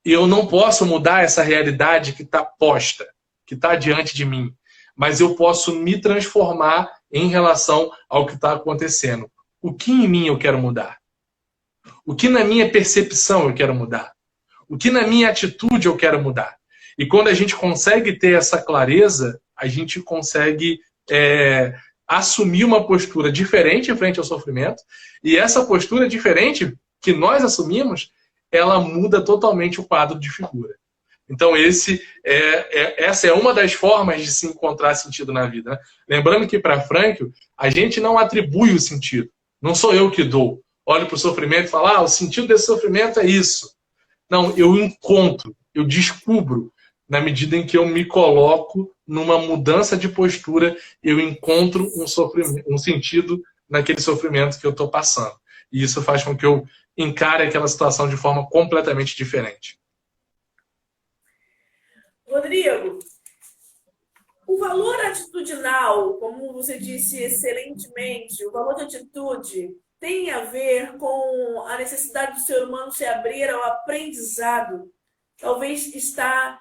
E eu não posso mudar essa realidade que está posta, que está diante de mim. Mas eu posso me transformar em relação ao que está acontecendo. O que em mim eu quero mudar? O que na minha percepção eu quero mudar? O que na minha atitude eu quero mudar? E quando a gente consegue ter essa clareza, a gente consegue assumir uma postura diferente frente ao sofrimento. E essa postura diferente que nós assumimos, ela muda totalmente o quadro de figura. Então, essa é uma das formas de se encontrar sentido na vida, né? Lembrando que, para Frankl, a gente não atribui o sentido. Não sou eu que dou. Olho para o sofrimento e falo, o sentido desse sofrimento é isso. Não, eu encontro, eu descubro, na medida em que eu me coloco numa mudança de postura, eu encontro um sentido naquele sofrimento que eu estou passando. E isso faz com que eu encare aquela situação de forma completamente diferente. Rodrigo, o valor atitudinal, como você disse excelentemente, o valor de atitude tem a ver com a necessidade do ser humano se abrir ao aprendizado. Talvez está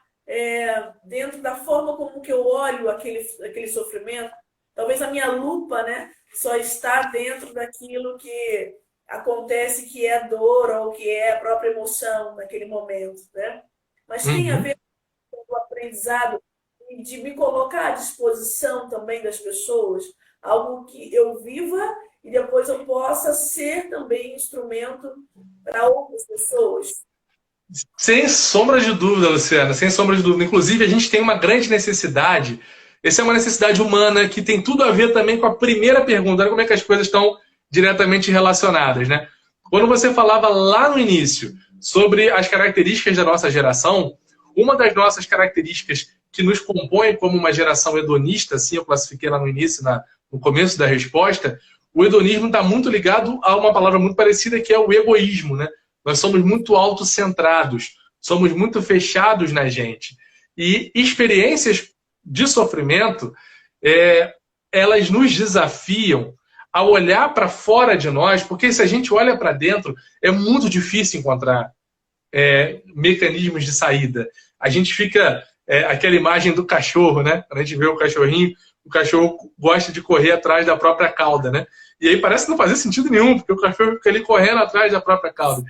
dentro da forma como que eu olho aquele sofrimento. Talvez a minha lupa, né, só está dentro daquilo que acontece, que é dor ou que é a própria emoção naquele momento, né? Mas tem a ver com o aprendizado e de me colocar à disposição também das pessoas, algo que eu viva e depois eu possa ser também instrumento para outras pessoas. Sem sombra de dúvida, Luciana, sem sombra de dúvida. Inclusive, a gente tem uma grande necessidade. Essa é uma necessidade humana que tem tudo a ver também com a primeira pergunta. Olha como é que as coisas estão diretamente relacionadas, né? Quando você falava lá no início sobre as características da nossa geração, uma das nossas características que nos compõe como uma geração hedonista, assim eu classifiquei lá no início, no começo da resposta, o hedonismo está muito ligado a uma palavra muito parecida, que é o egoísmo, né? Nós somos muito autocentrados, somos muito fechados na gente. E experiências de sofrimento, elas nos desafiam a olhar para fora de nós, porque se a gente olha para dentro, é muito difícil encontrar mecanismos de saída. A gente fica... aquela imagem do cachorro, né? Quando a gente vê o cachorrinho, o cachorro gosta de correr atrás da própria cauda, né? E aí parece não fazer sentido nenhum, porque o cachorro fica ali correndo atrás da própria cauda.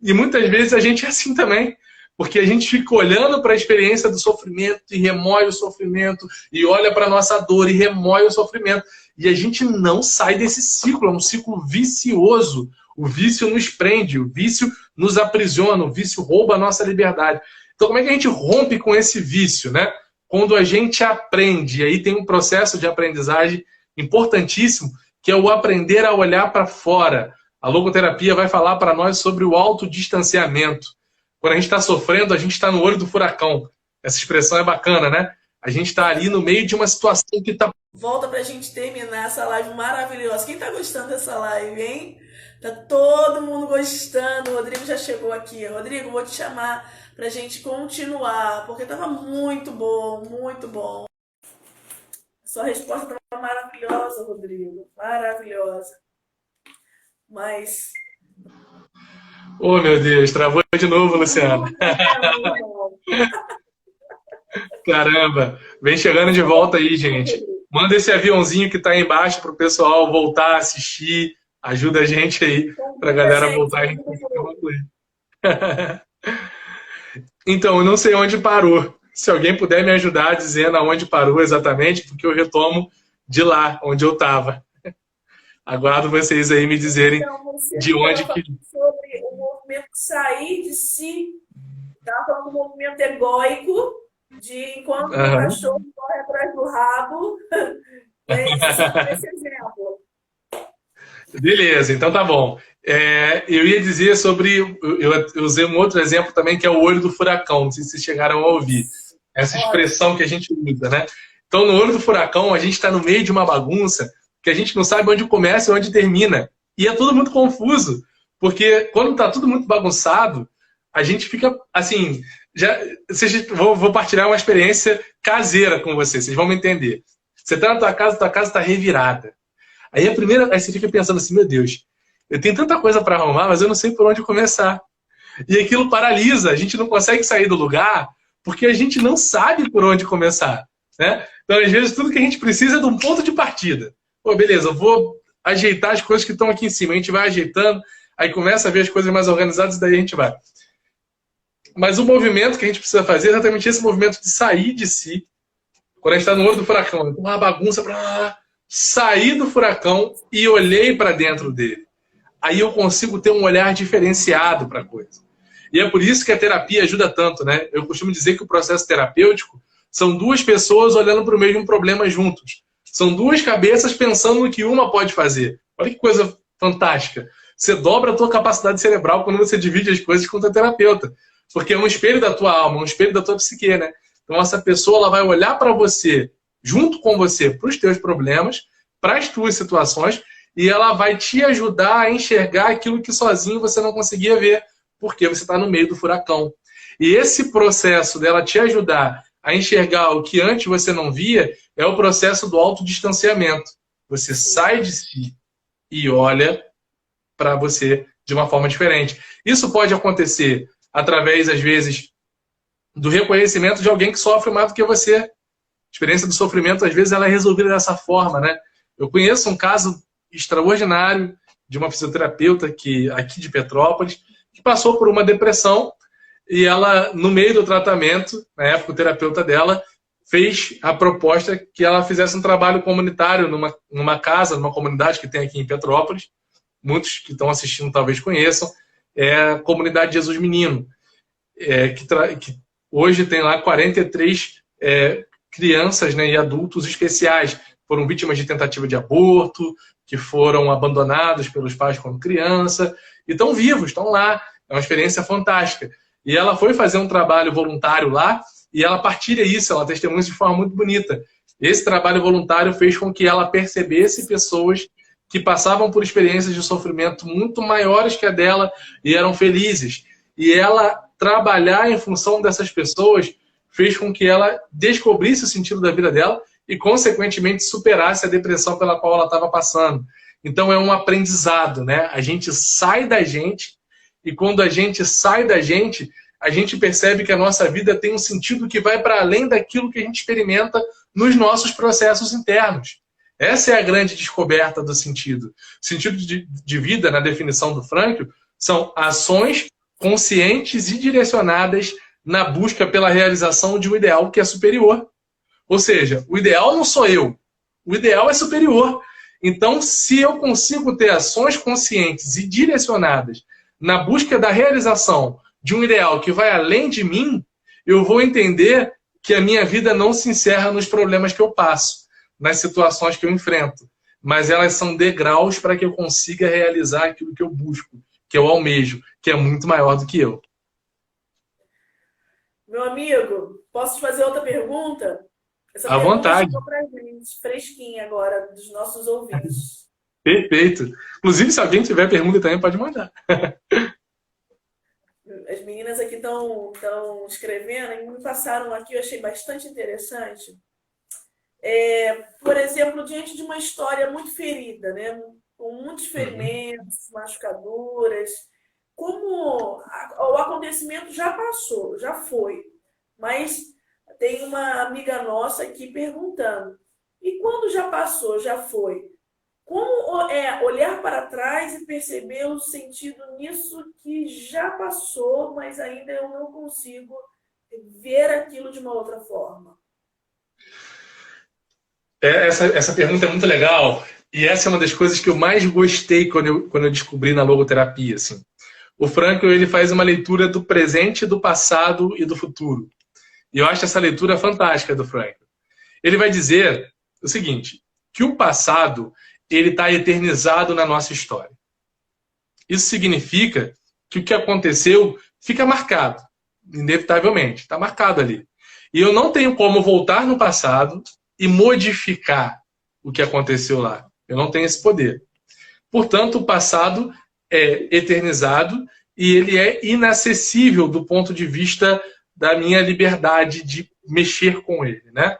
E muitas vezes a gente é assim também, porque a gente fica olhando para a experiência do sofrimento e remói o sofrimento, e olha para a nossa dor e remói o sofrimento. E a gente não sai desse ciclo, é um ciclo vicioso. O vício nos prende, o vício nos aprisiona, o vício rouba a nossa liberdade. Então, como é que a gente rompe com esse vício, né? Quando a gente aprende, aí tem um processo de aprendizagem importantíssimo, que é o aprender a olhar para fora. A logoterapia vai falar para nós sobre o autodistanciamento. Quando a gente está sofrendo, a gente está no olho do furacão. Essa expressão é bacana, né? A gente está ali no meio de uma situação que está... Volta para a gente terminar essa live maravilhosa. Quem está gostando dessa live, hein? Tá todo mundo gostando. O Rodrigo já chegou aqui. Rodrigo, vou te chamar para a gente continuar, porque estava muito bom, muito bom. Sua resposta estava maravilhosa, Rodrigo. Maravilhosa. Mas... Oh, meu Deus, travou de novo, Luciana. Caramba, vem chegando de volta aí, gente. Manda esse aviãozinho que está aí embaixo para o pessoal voltar a assistir. Ajuda a gente aí, para a galera voltar a gente concluir. Então, eu não sei onde parou. Se alguém puder me ajudar dizendo aonde parou exatamente, porque eu retomo de lá, onde eu estava. Aguardo vocês aí me dizerem de onde que... Sobre o movimento sair de si, tá? Falando do movimento egóico, de enquanto o cachorro corre atrás do rabo. Esse exemplo. Beleza, então tá bom. Eu ia dizer sobre... Eu usei um outro exemplo também, que é o olho do furacão. Não sei se vocês chegaram a ouvir. Essa expressão que a gente usa, né? Então, no olho do furacão, a gente está no meio de uma bagunça que a gente não sabe onde começa e onde termina. E é tudo muito confuso, porque quando está tudo muito bagunçado, a gente fica assim. Vou partilhar uma experiência caseira com vocês vão me entender. Você está na tua casa está revirada. Aí você fica pensando assim, meu Deus, eu tenho tanta coisa para arrumar, mas eu não sei por onde começar. E aquilo paralisa, a gente não consegue sair do lugar porque a gente não sabe por onde começar. Né? Então, às vezes, tudo que a gente precisa é de um ponto de partida. Pô, beleza, eu vou ajeitar as coisas que estão aqui em cima. A gente vai ajeitando, aí começa a ver as coisas mais organizadas e daí a gente vai. Mas o movimento que a gente precisa fazer é exatamente esse movimento de sair de si. Quando a gente está no olho do furacão, uma bagunça para sair do furacão e olhei para dentro dele. Aí eu consigo ter um olhar diferenciado para a coisa. E é por isso que a terapia ajuda tanto, né? Eu costumo dizer que o processo terapêutico são duas pessoas olhando para o mesmo problema juntos. São duas cabeças pensando no que uma pode fazer. Olha que coisa fantástica. Você dobra a tua capacidade cerebral quando você divide as coisas com o teu terapeuta. Porque é um espelho da tua alma, um espelho da tua psique, né? Então essa pessoa ela vai olhar para você, junto com você, para os teus problemas, para as tuas situações, e ela vai te ajudar a enxergar aquilo que sozinho você não conseguia ver, porque você está no meio do furacão. E esse processo dela te ajudar a enxergar o que antes você não via é o processo do autodistanciamento. Você sai de si e olha para você de uma forma diferente. Isso pode acontecer através, às vezes, do reconhecimento de alguém que sofre mais do que você. A experiência do sofrimento, às vezes, ela é resolvida dessa forma, né? Eu conheço um caso extraordinário de uma fisioterapeuta aqui de Petrópolis, que passou por uma depressão e ela, no meio do tratamento, na época o terapeuta dela fez a proposta que ela fizesse um trabalho comunitário numa casa, numa comunidade que tem aqui em Petrópolis. Muitos que estão assistindo talvez conheçam, é a comunidade Jesus Menino, que hoje tem lá 43 crianças, né, e adultos especiais, foram vítimas de tentativa de aborto, que foram abandonados pelos pais quando criança, e estão vivos, estão lá. É uma experiência fantástica. E ela foi fazer um trabalho voluntário lá, e ela partilha isso, ela testemunha de forma muito bonita. Esse trabalho voluntário fez com que ela percebesse pessoas que passavam por experiências de sofrimento muito maiores que a dela e eram felizes. E ela trabalhar em função dessas pessoas fez com que ela descobrisse o sentido da vida dela e, consequentemente, superasse a depressão pela qual ela estava passando. Então, é um aprendizado, né? A gente sai da gente e, quando a gente sai da gente, a gente percebe que a nossa vida tem um sentido que vai para além daquilo que a gente experimenta nos nossos processos internos. Essa é a grande descoberta do sentido. O sentido de vida, na definição do Frankl, são ações conscientes e direcionadas na busca pela realização de um ideal que é superior. Ou seja, o ideal não sou eu, o ideal é superior. Então, se eu consigo ter ações conscientes e direcionadas na busca da realização de um ideal que vai além de mim, eu vou entender que a minha vida não se encerra nos problemas que eu passo, nas situações que eu enfrento, mas elas são degraus para que eu consiga realizar aquilo que eu busco, que eu almejo, que é muito maior do que eu. Meu amigo, posso te fazer outra pergunta? Essa à vontade. Chegou pra gente, fresquinha agora, dos nossos ouvintes. Perfeito. Inclusive, se alguém tiver pergunta também, pode mandar. As meninas aqui estão escrevendo e me passaram aqui, eu achei bastante interessante. Por exemplo, diante de uma história muito ferida, né? Com muitos ferimentos, machucaduras, como o acontecimento já passou, já foi, mas tem uma amiga nossa aqui perguntando, e quando já passou, já foi, como é olhar para trás e perceber o sentido nisso que já passou, mas ainda eu não consigo ver aquilo de uma outra forma? Essa pergunta é muito legal, e essa é uma das coisas que eu mais gostei quando eu descobri na logoterapia. Assim. O Frankl, ele faz uma leitura do presente, do passado e do futuro. E eu acho essa leitura fantástica do Frankl. Ele vai dizer o seguinte, que o passado ele está eternizado na nossa história. Isso significa que o que aconteceu fica marcado, inevitavelmente, está marcado ali. E eu não tenho como voltar no passado e modificar o que aconteceu lá. Eu não tenho esse poder. Portanto, o passado é eternizado e ele é inacessível do ponto de vista da minha liberdade de mexer com ele, né?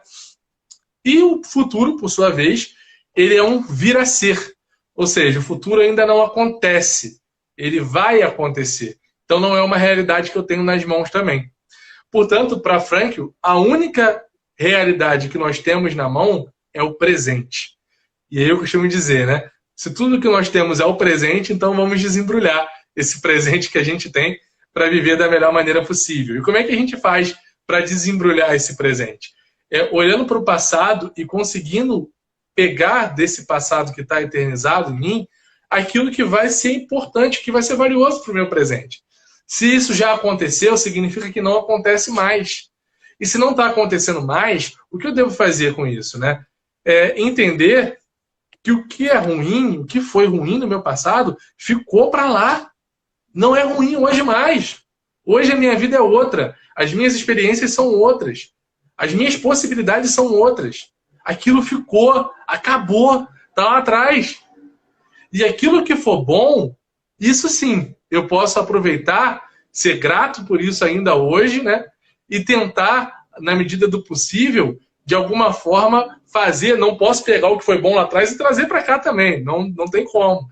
E o futuro, por sua vez, ele é um vir a ser. Ou seja, o futuro ainda não acontece. Ele vai acontecer. Então não é uma realidade que eu tenho nas mãos também. Portanto, para Frankl, a única realidade que nós temos na mão é o presente. E aí eu costumo dizer, né? Se tudo que nós temos é o presente, então vamos desembrulhar esse presente que a gente tem para viver da melhor maneira possível. E como é que a gente faz para desembrulhar esse presente? Olhando para o passado e conseguindo pegar desse passado que está eternizado em mim aquilo que vai ser importante, que vai ser valioso para o meu presente. Se isso já aconteceu, significa que não acontece mais. E se não está acontecendo mais, o que eu devo fazer com isso, né? Entender que o que é ruim, o que foi ruim no meu passado, ficou para lá. Não é ruim hoje mais. Hoje a minha vida é outra. As minhas experiências são outras. As minhas possibilidades são outras. Aquilo ficou, acabou, está lá atrás. E aquilo que for bom, isso sim, eu posso aproveitar, ser grato por isso ainda hoje, né? E tentar, na medida do possível, de alguma forma, fazer. Não posso pegar o que foi bom lá atrás e trazer para cá também. Não tem como.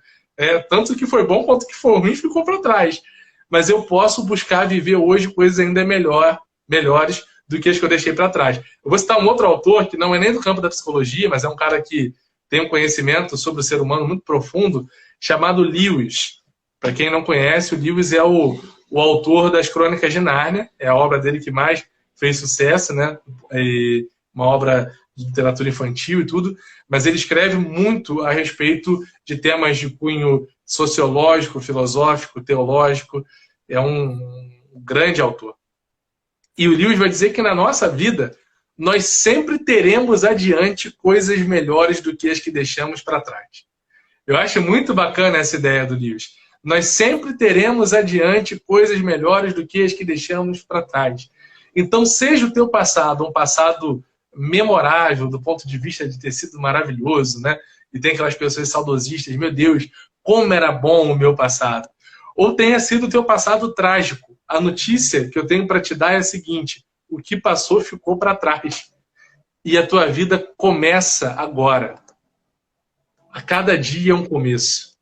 Tanto o que foi bom quanto o que foi ruim ficou para trás. Mas eu posso buscar viver hoje coisas ainda melhores do que as que eu deixei para trás. Eu vou citar um outro autor, que não é nem do campo da psicologia, mas é um cara que tem um conhecimento sobre o ser humano muito profundo, chamado Lewis. Para quem não conhece, o Lewis é o autor das Crônicas de Nárnia, é a obra dele que mais fez sucesso, né? Uma obra de literatura infantil e tudo, mas ele escreve muito a respeito de temas de cunho sociológico, filosófico, teológico. É um grande autor. E o Lewis vai dizer que na nossa vida nós sempre teremos adiante coisas melhores do que as que deixamos para trás. Eu acho muito bacana essa ideia do Lewis. Nós sempre teremos adiante coisas melhores do que as que deixamos para trás. Então, seja o teu passado um passado memorável do ponto de vista de ter sido maravilhoso, né? E tem aquelas pessoas saudosistas, meu Deus, como era bom o meu passado. Ou tenha sido o teu passado trágico. A notícia que eu tenho para te dar é a seguinte: o que passou ficou para trás. E a tua vida começa agora. A cada dia é um começo.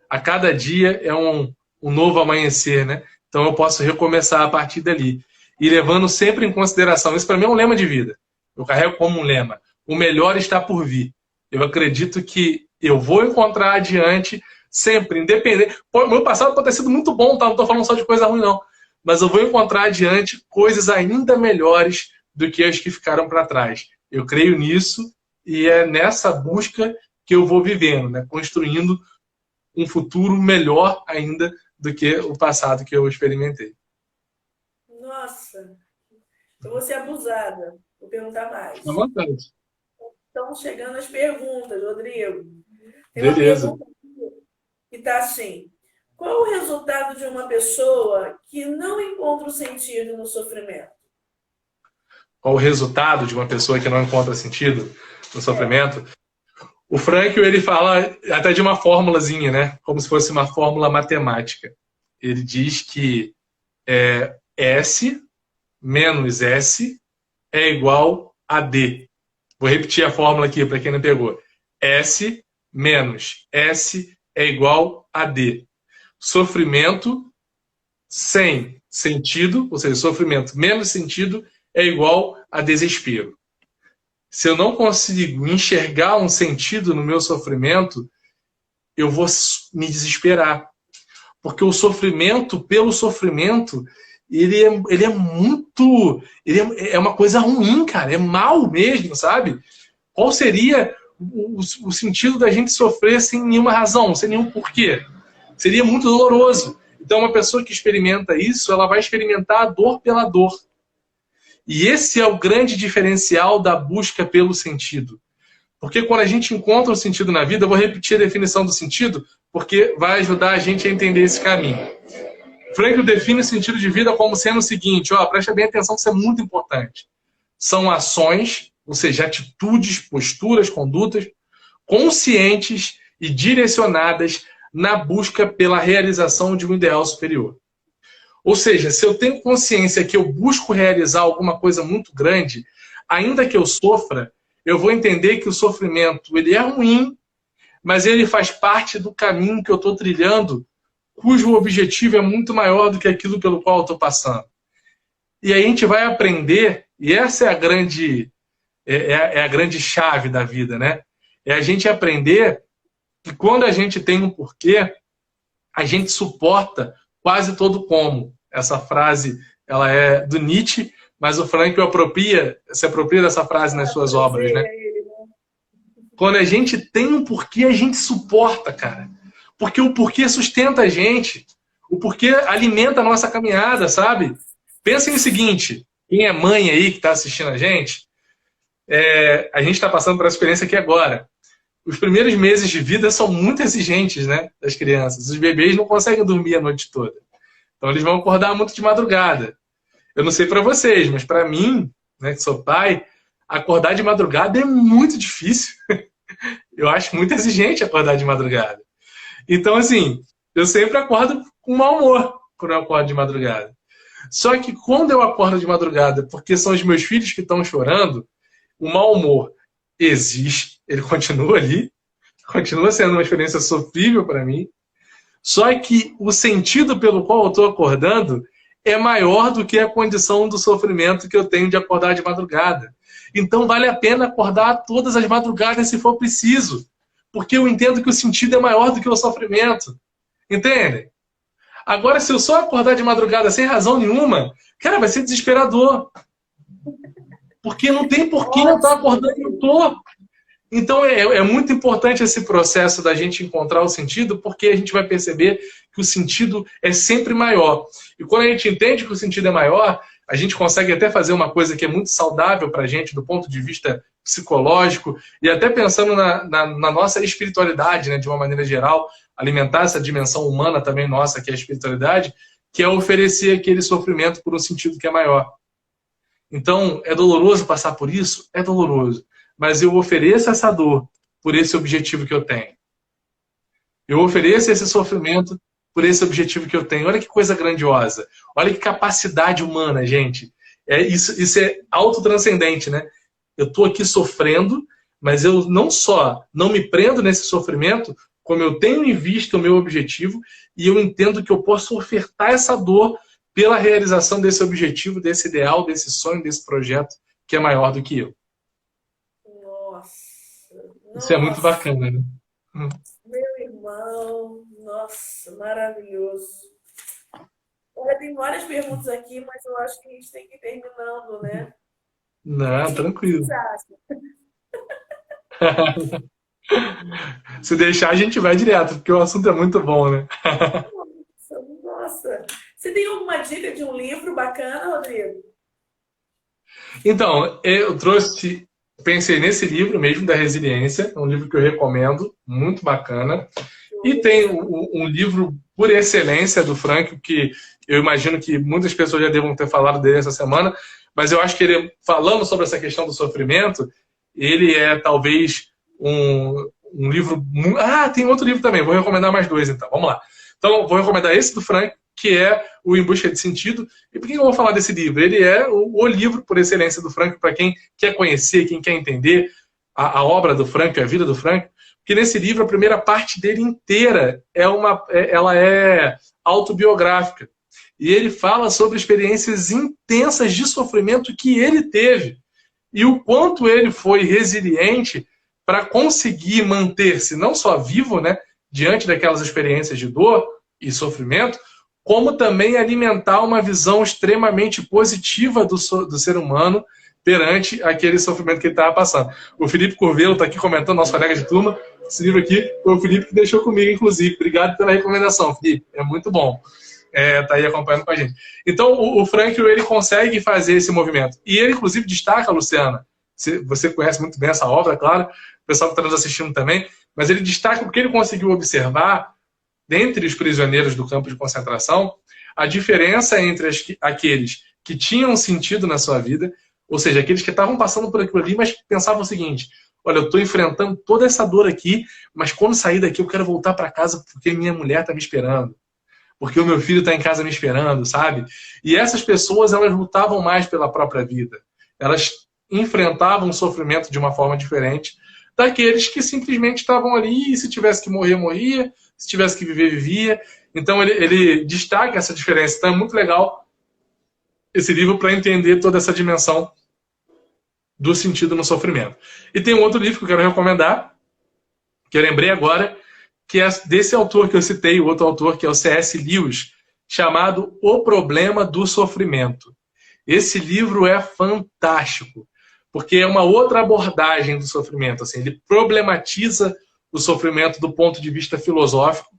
A cada dia é um novo amanhecer, né? Então eu posso recomeçar a partir dali. E levando sempre em consideração, isso para mim é um lema de vida. Eu carrego como um lema: o melhor está por vir. Eu acredito que eu vou encontrar adiante sempre, independente. O meu passado pode ter sido muito bom, tá? Não estou falando só de coisa ruim, não. Mas eu vou encontrar adiante coisas ainda melhores do que as que ficaram para trás. Eu creio nisso e é nessa busca que eu vou vivendo, né? Construindo um futuro melhor ainda do que o passado que eu experimentei. Nossa, eu vou ser abusada. Vou perguntar mais. À vontade. Estão chegando as perguntas, Rodrigo. Tem Beleza. uma pergunta que está assim: qual o resultado de uma pessoa que não encontra o sentido no sofrimento? Qual o resultado de uma pessoa que não encontra sentido no sofrimento? O Frankl, ele fala até de uma fórmulazinha, né? Como se fosse uma fórmula matemática. Ele diz que S menos S é igual a D. Vou repetir a fórmula aqui para quem não pegou. S menos S é igual a D. Sofrimento sem sentido, ou seja, sofrimento menos sentido, é igual a desespero. Se eu não consigo enxergar um sentido no meu sofrimento, eu vou me desesperar. Porque o sofrimento, pelo sofrimento, ele é muito... é uma coisa ruim, cara. É mal mesmo, sabe? Qual seria o sentido da gente sofrer sem nenhuma razão, sem nenhum porquê? Seria muito doloroso. Então, uma pessoa que experimenta isso, ela vai experimentar a dor pela dor. E esse é o grande diferencial da busca pelo sentido. Porque quando a gente encontra o sentido na vida, eu vou repetir a definição do sentido, porque vai ajudar a gente a entender esse caminho. Frankl define o sentido de vida como sendo o seguinte, presta bem atenção que isso é muito importante. São ações ou seja, atitudes, posturas, condutas conscientes e direcionadas na busca pela realização de um ideal superior. Ou seja, se eu tenho consciência que eu busco realizar alguma coisa muito grande, ainda que eu sofra, eu vou entender que o sofrimento ele é ruim, mas ele faz parte do caminho que eu estou trilhando, cujo objetivo é muito maior do que aquilo pelo qual eu estou passando. E aí a gente vai aprender, e essa é a grande chave da vida, né? É a gente aprender que quando a gente tem um porquê, a gente suporta quase todo como. Essa frase ela é do Nietzsche, mas o Frankl se apropria dessa frase nas suas obras, né? Quando a gente tem um porquê, a gente suporta, cara. Porque o porquê sustenta a gente. O porquê alimenta a nossa caminhada, sabe? Pensem no seguinte, quem é mãe aí que está assistindo a gente está passando por essa experiência aqui agora. Os primeiros meses de vida são muito exigentes, né, das crianças. Os bebês não conseguem dormir a noite toda. Então eles vão acordar muito de madrugada. Eu não sei para vocês, mas para mim, né, que sou pai, acordar de madrugada é muito difícil. Eu acho muito exigente acordar de madrugada. Então, assim, eu sempre acordo com mau humor quando eu acordo de madrugada. Só que quando eu acordo de madrugada, porque são os meus filhos que estão chorando, o mau humor existe, ele continua ali, continua sendo uma experiência sofrível para mim, só que o sentido pelo qual eu estou acordando é maior do que a condição do sofrimento que eu tenho de acordar de madrugada. Então vale a pena acordar todas as madrugadas se for preciso, porque eu entendo que o sentido é maior do que o sofrimento. Entendem? Agora, se eu só acordar de madrugada sem razão nenhuma, cara, vai ser desesperador. Porque não tem porquê eu estar acordando e eu tô. Então é muito importante esse processo da gente encontrar o sentido, porque a gente vai perceber que o sentido é sempre maior. E quando a gente entende que o sentido é maior, a gente consegue até fazer uma coisa que é muito saudável para a gente do ponto de vista psicológico e até pensando na nossa espiritualidade, né, de uma maneira geral, alimentar essa dimensão humana também nossa, que é a espiritualidade, que é oferecer aquele sofrimento por um sentido que é maior. Então, é doloroso passar por isso? É doloroso. Mas eu ofereço essa dor por esse objetivo que eu tenho. Eu ofereço esse sofrimento por esse objetivo que eu tenho. Olha que coisa grandiosa. Olha que capacidade humana, gente. Isso é autotranscendente, né? Eu estou aqui sofrendo, mas eu não só não me prendo nesse sofrimento, como eu tenho em vista o meu objetivo e eu entendo que eu posso ofertar essa dor pela realização desse objetivo, desse ideal, desse sonho, desse projeto que é maior do que eu. Isso é muito bacana, né? Meu irmão, nossa, maravilhoso. Olha, tem várias perguntas aqui, mas eu acho que a gente tem que ir terminando, né? Não, tranquilo. Você acha? Se deixar, a gente vai direto, porque o assunto é muito bom, né? Nossa. Você tem alguma dica de um livro bacana, Rodrigo? Então, pensei nesse livro mesmo, da Resiliência, um livro que eu recomendo, muito bacana. E tem um livro por excelência do Frankl, que eu imagino que muitas pessoas já devam ter falado dele essa semana, mas eu acho que ele, falando sobre essa questão do sofrimento, ele é talvez um livro... tem outro livro também, vou recomendar mais dois então, vamos lá. Então, vou recomendar esse do Frankl, que é o Em Busca de Sentido. E por que eu vou falar desse livro? Ele é o livro por excelência do Frankl, para quem quer conhecer, quem quer entender a obra do Frankl, a vida do Frankl, porque nesse livro a primeira parte dele inteira ela é autobiográfica. E ele fala sobre experiências intensas de sofrimento que ele teve. E o quanto ele foi resiliente para conseguir manter-se não só vivo, né, diante daquelas experiências de dor e sofrimento, como também alimentar uma visão extremamente positiva do ser humano perante aquele sofrimento que ele estava passando. O Felipe Curvelo está aqui comentando, nosso colega de turma. Esse livro aqui foi o Felipe que deixou comigo, inclusive. Obrigado pela recomendação, Felipe. É muito bom. Tá aí acompanhando com a gente. Então, o Frankl, ele consegue fazer esse movimento. E ele, inclusive, destaca, Luciana, você conhece muito bem essa obra, claro, o pessoal que está nos assistindo também, mas ele destaca porque ele conseguiu observar, dentre os prisioneiros do campo de concentração, a diferença entre aqueles que tinham sentido na sua vida, Ou seja, aqueles que estavam passando por aquilo ali, mas pensavam o seguinte: olha, eu estou enfrentando toda essa dor aqui, mas quando sair daqui eu quero voltar para casa porque minha mulher está me esperando, porque o meu filho está em casa me esperando, sabe? E essas pessoas, elas lutavam mais pela própria vida. Elas enfrentavam o sofrimento de uma forma diferente daqueles que simplesmente estavam ali e se tivesse que morrer, morria, se tivesse que viver, vivia. Então ele destaca essa diferença. Então é muito legal esse livro para entender toda essa dimensão do sentido no sofrimento. E tem um outro livro que eu quero recomendar, que eu lembrei agora, que é desse autor que eu citei, o outro autor, que é o C.S. Lewis, chamado O Problema do Sofrimento. Esse livro é fantástico, porque é uma outra abordagem do sofrimento. Assim, ele problematiza o sofrimento do ponto de vista filosófico,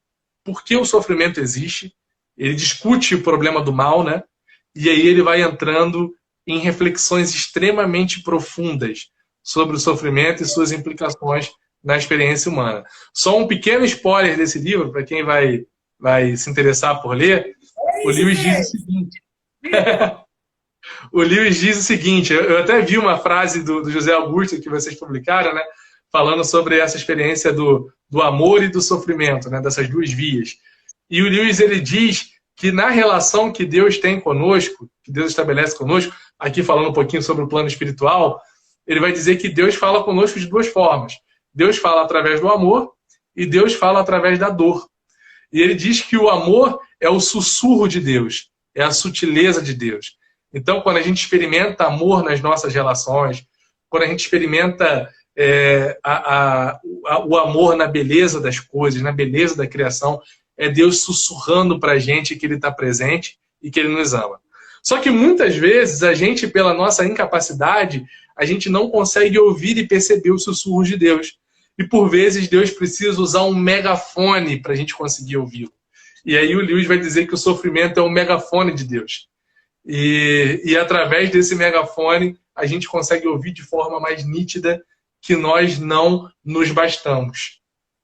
por que o sofrimento existe, ele discute o problema do mal, né? E aí ele vai entrando em reflexões extremamente profundas sobre o sofrimento e suas implicações na experiência humana. Só um pequeno spoiler desse livro, para quem vai se interessar por ler, o Lewis diz o seguinte. O Lewis diz o seguinte, eu até vi uma frase do José Augusto que vocês publicaram, né, falando sobre essa experiência do amor e do sofrimento, né, dessas duas vias. E o Lewis, ele diz que na relação que Deus tem conosco, que Deus estabelece conosco, aqui falando um pouquinho sobre o plano espiritual, ele vai dizer que Deus fala conosco de duas formas. Deus fala através do amor e Deus fala através da dor. E ele diz que o amor é o sussurro de Deus, é a sutileza de Deus. Então, quando a gente experimenta amor nas nossas relações, quando a gente experimenta o amor na beleza das coisas, na beleza da criação, é Deus sussurrando para a gente que Ele está presente e que Ele nos ama. Só que muitas vezes a gente, pela nossa incapacidade, a gente não consegue ouvir e perceber os sussurros de Deus. E por vezes Deus precisa usar um megafone para a gente conseguir ouvi-lo. E aí o Lewis vai dizer que o sofrimento é o megafone de Deus. E através desse megafone a gente consegue ouvir de forma mais nítida que nós não nos bastamos.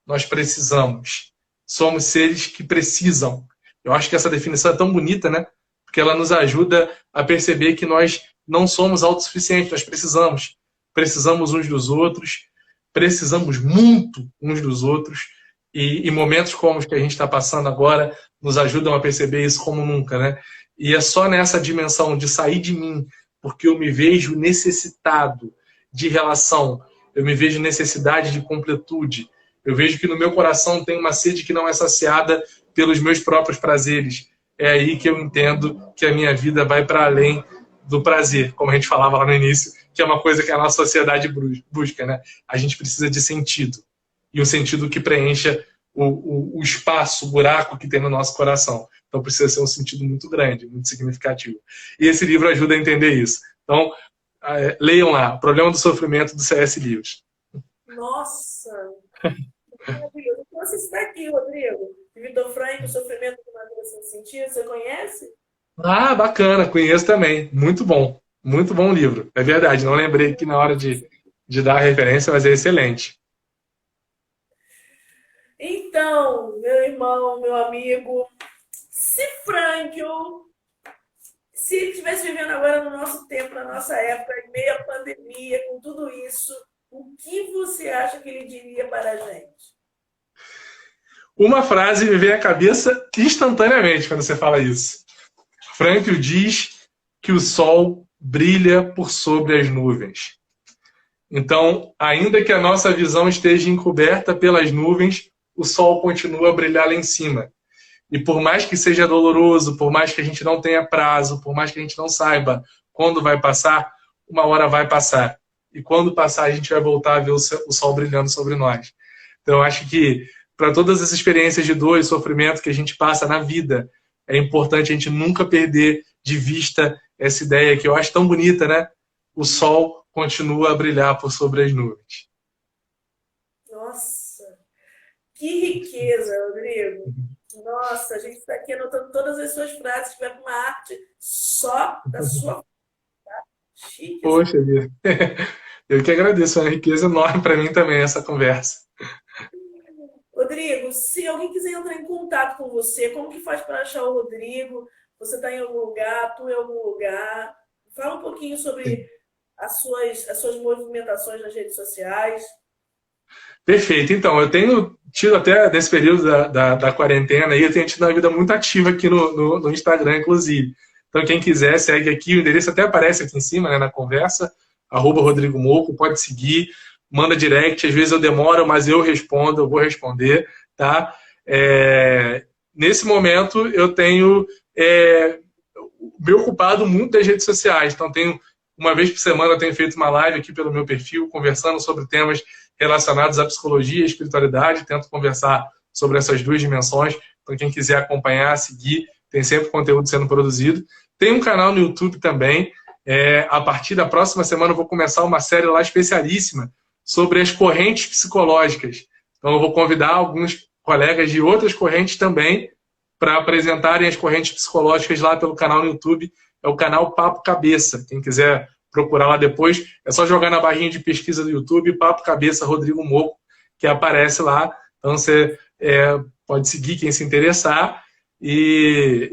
Nós precisamos. Somos seres que precisam. Eu acho que essa definição é tão bonita, né? Porque ela nos ajuda a perceber que nós não somos autossuficientes, nós precisamos. Precisamos uns dos outros, precisamos muito uns dos outros, e momentos como os que a gente está passando agora nos ajudam a perceber isso como nunca, né? E é só nessa dimensão de sair de mim, porque eu me vejo necessitado de relação, eu me vejo necessidade de completude, eu vejo que no meu coração tem uma sede que não é saciada pelos meus próprios prazeres. É aí que eu entendo que a minha vida vai para além do prazer, como a gente falava lá no início, que é uma coisa que a nossa sociedade busca, né? A gente precisa de sentido. E um sentido que preencha o espaço, o buraco que tem no nosso coração. Então precisa ser um sentido muito grande, muito significativo. E esse livro ajuda a entender isso. Então, leiam lá, O Problema do Sofrimento, do C.S. Lewis. Nossa! Maravilhoso. Então, você está aqui, Rodrigo. Viktor Frankl, O Sofrimento de uma Vida Sem Sentido. Você conhece? Ah, bacana, conheço também. Muito bom livro. É verdade, não lembrei aqui na hora de dar a referência, mas é excelente. Então, meu irmão, meu amigo, se Frankl, se ele estivesse vivendo agora no nosso tempo, na nossa época, em meio à pandemia, com tudo isso, o que você acha que ele diria para a gente? Uma frase me vem à cabeça instantaneamente quando você fala isso. Frankl diz que o sol brilha por sobre as nuvens. Então, ainda que a nossa visão esteja encoberta pelas nuvens, o sol continua a brilhar lá em cima. E por mais que seja doloroso, por mais que a gente não tenha prazo, por mais que a gente não saiba quando vai passar, uma hora vai passar. E quando passar, a gente vai voltar a ver o sol brilhando sobre nós. Então, eu acho que para todas as experiências de dor e sofrimento que a gente passa na vida, é importante a gente nunca perder de vista essa ideia que eu acho tão bonita, né? O sol continua a brilhar por sobre as nuvens. Nossa, que riqueza, Rodrigo. Nossa, a gente está aqui anotando todas as suas frases, que vai para uma arte só da sua. Tá? Chique. Poxa vida. Eu que agradeço, é uma riqueza enorme para mim também essa conversa. Rodrigo, se alguém quiser entrar em contato com você, como que faz para achar o Rodrigo? Você está em algum lugar, tu em algum lugar? Fala um pouquinho sobre as suas movimentações nas redes sociais. Perfeito. Então, eu tenho tido até nesse período da quarentena, eu tenho tido uma vida muito ativa aqui no Instagram, inclusive. Então, quem quiser, segue aqui. O endereço até aparece aqui em cima, né, na conversa, @Rodrigo Mocco, pode seguir, manda direct. Às vezes eu demoro, mas eu respondo, eu vou responder, tá? Nesse momento, eu tenho me ocupado muito das redes sociais. Então, uma vez por semana, eu tenho feito uma live aqui pelo meu perfil, conversando sobre temas relacionados à psicologia e espiritualidade. Tento conversar sobre essas duas dimensões. Então, quem quiser acompanhar, seguir, tem sempre conteúdo sendo produzido. Tem um canal no YouTube também. A partir da próxima semana, eu vou começar uma série lá especialíssima sobre as correntes psicológicas. Então, eu vou convidar alguns colegas de outras correntes também para apresentarem as correntes psicológicas lá pelo canal no YouTube. É o canal Papo Cabeça. Quem quiser procurar lá depois, é só jogar na barrinha de pesquisa do YouTube, Papo Cabeça Rodrigo Mocco, que aparece lá. Então você pode seguir quem se interessar.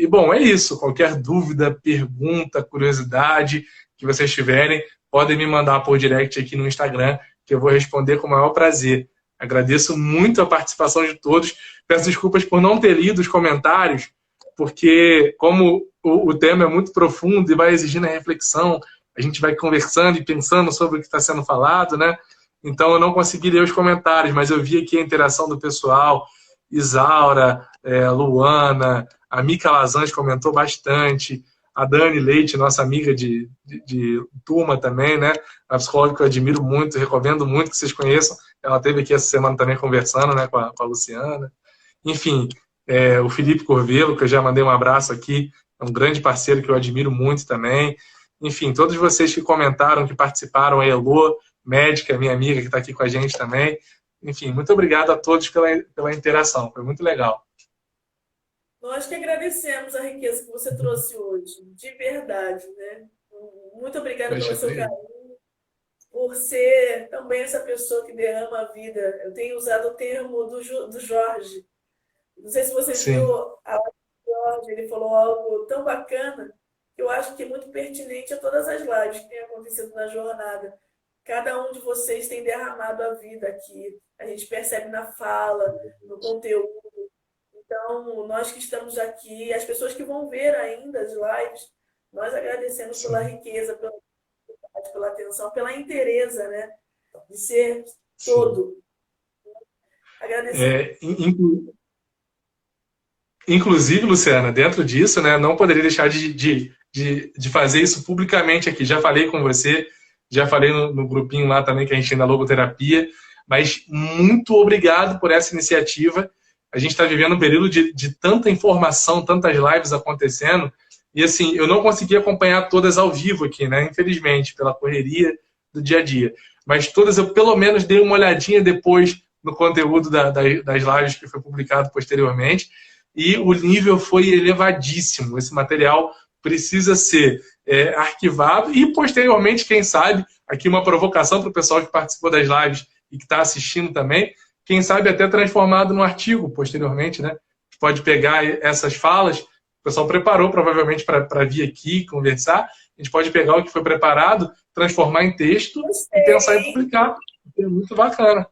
Bom, é isso. Qualquer dúvida, pergunta, curiosidade que vocês tiverem, podem me mandar por direct aqui no Instagram, que eu vou responder com o maior prazer. Agradeço muito a participação de todos. Peço desculpas por não ter lido os comentários, porque como o tema é muito profundo e vai exigindo a reflexão, a gente vai conversando e pensando sobre o que está sendo falado, né? Então eu não consegui ler os comentários, mas eu vi aqui a interação do pessoal. Isaura, Luana, a Mica Lazans comentou bastante, a Dani Leite, nossa amiga de turma também, né? A psicóloga que eu admiro muito, recomendo muito que vocês conheçam. Ela esteve aqui essa semana também conversando, né, com a Luciana. Enfim, o Felipe Corvelo, que eu já mandei um abraço aqui, é um grande parceiro que eu admiro muito também. Enfim, todos vocês que comentaram, que participaram, a Elô, médica, minha amiga, que está aqui com a gente também. Enfim, muito obrigado a todos pela interação, foi muito legal. Nós que agradecemos a riqueza que você trouxe hoje, de verdade, né? Muito obrigada pelo seu carinho, por ser também essa pessoa que derrama a vida. Eu tenho usado o termo do Jorge. Não sei se você viu a live do Jorge, ele falou algo tão bacana que eu acho que é muito pertinente a todas as lives que têm acontecido na jornada. Cada um de vocês tem derramado a vida aqui. A gente percebe na fala, no conteúdo. Então, nós que estamos aqui, as pessoas que vão ver ainda as lives, nós agradecemos pela riqueza, pela atenção, pela inteireza, né? De ser todo. Agradecemos. Inclusive, Luciana, dentro disso, né, não poderia deixar de fazer isso publicamente aqui. Já falei com você, já falei no grupinho lá também que a gente tem na logoterapia, mas muito obrigado por essa iniciativa. A gente está vivendo um período de tanta informação, tantas lives acontecendo, e assim, eu não consegui acompanhar todas ao vivo aqui, né? Infelizmente, pela correria do dia a dia. Mas todas eu pelo menos dei uma olhadinha depois no conteúdo das lives que foi publicado posteriormente, e o nível foi elevadíssimo. Esse material precisa ser arquivado e posteriormente, quem sabe, aqui uma provocação para o pessoal que participou das lives e que está assistindo também, quem sabe até transformado num artigo posteriormente, né? Pode pegar essas falas, o pessoal preparou provavelmente para vir aqui conversar, a gente pode pegar o que foi preparado, transformar em texto e pensar em publicar. É muito bacana.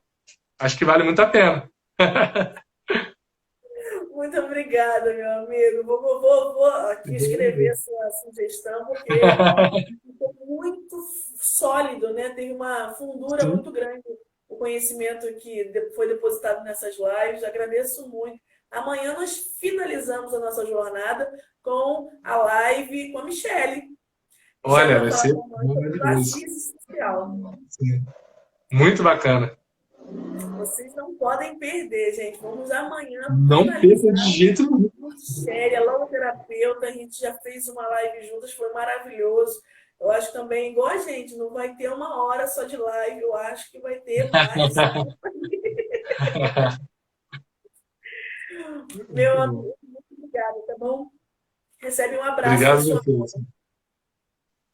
Acho que vale muito a pena. Muito obrigada, meu amigo. Vou aqui escrever essa sugestão, porque ficou muito sólido, né? Tem uma fundura muito grande o conhecimento que foi depositado nessas lives. Agradeço muito. Amanhã nós finalizamos a nossa jornada com a live com a Michele. Olha, vai ser muito bacana. Vocês não podem perder, gente. Vamos amanhã. Não perca de jeito nenhum. Michele, a logoterapeuta, a gente já fez uma live juntas, foi maravilhoso. Eu acho também, igual a gente, não vai ter uma hora só de live, eu acho que vai ter mais. Meu amigo, muito obrigada, tá bom? Recebe um abraço. Obrigado,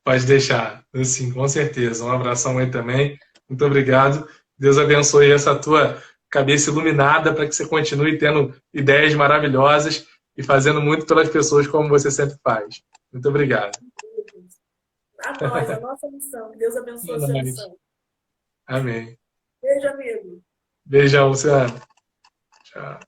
pode deixar, assim, com certeza. Um abração aí também. Muito obrigado. Deus abençoe essa tua cabeça iluminada para que você continue tendo ideias maravilhosas e fazendo muito pelas pessoas como você sempre faz. Muito obrigado. A nós, a nossa missão. Que Deus abençoe É a sua nóis. missão. Amém. Beijo, amigo. Beijão, Luciano. Tchau.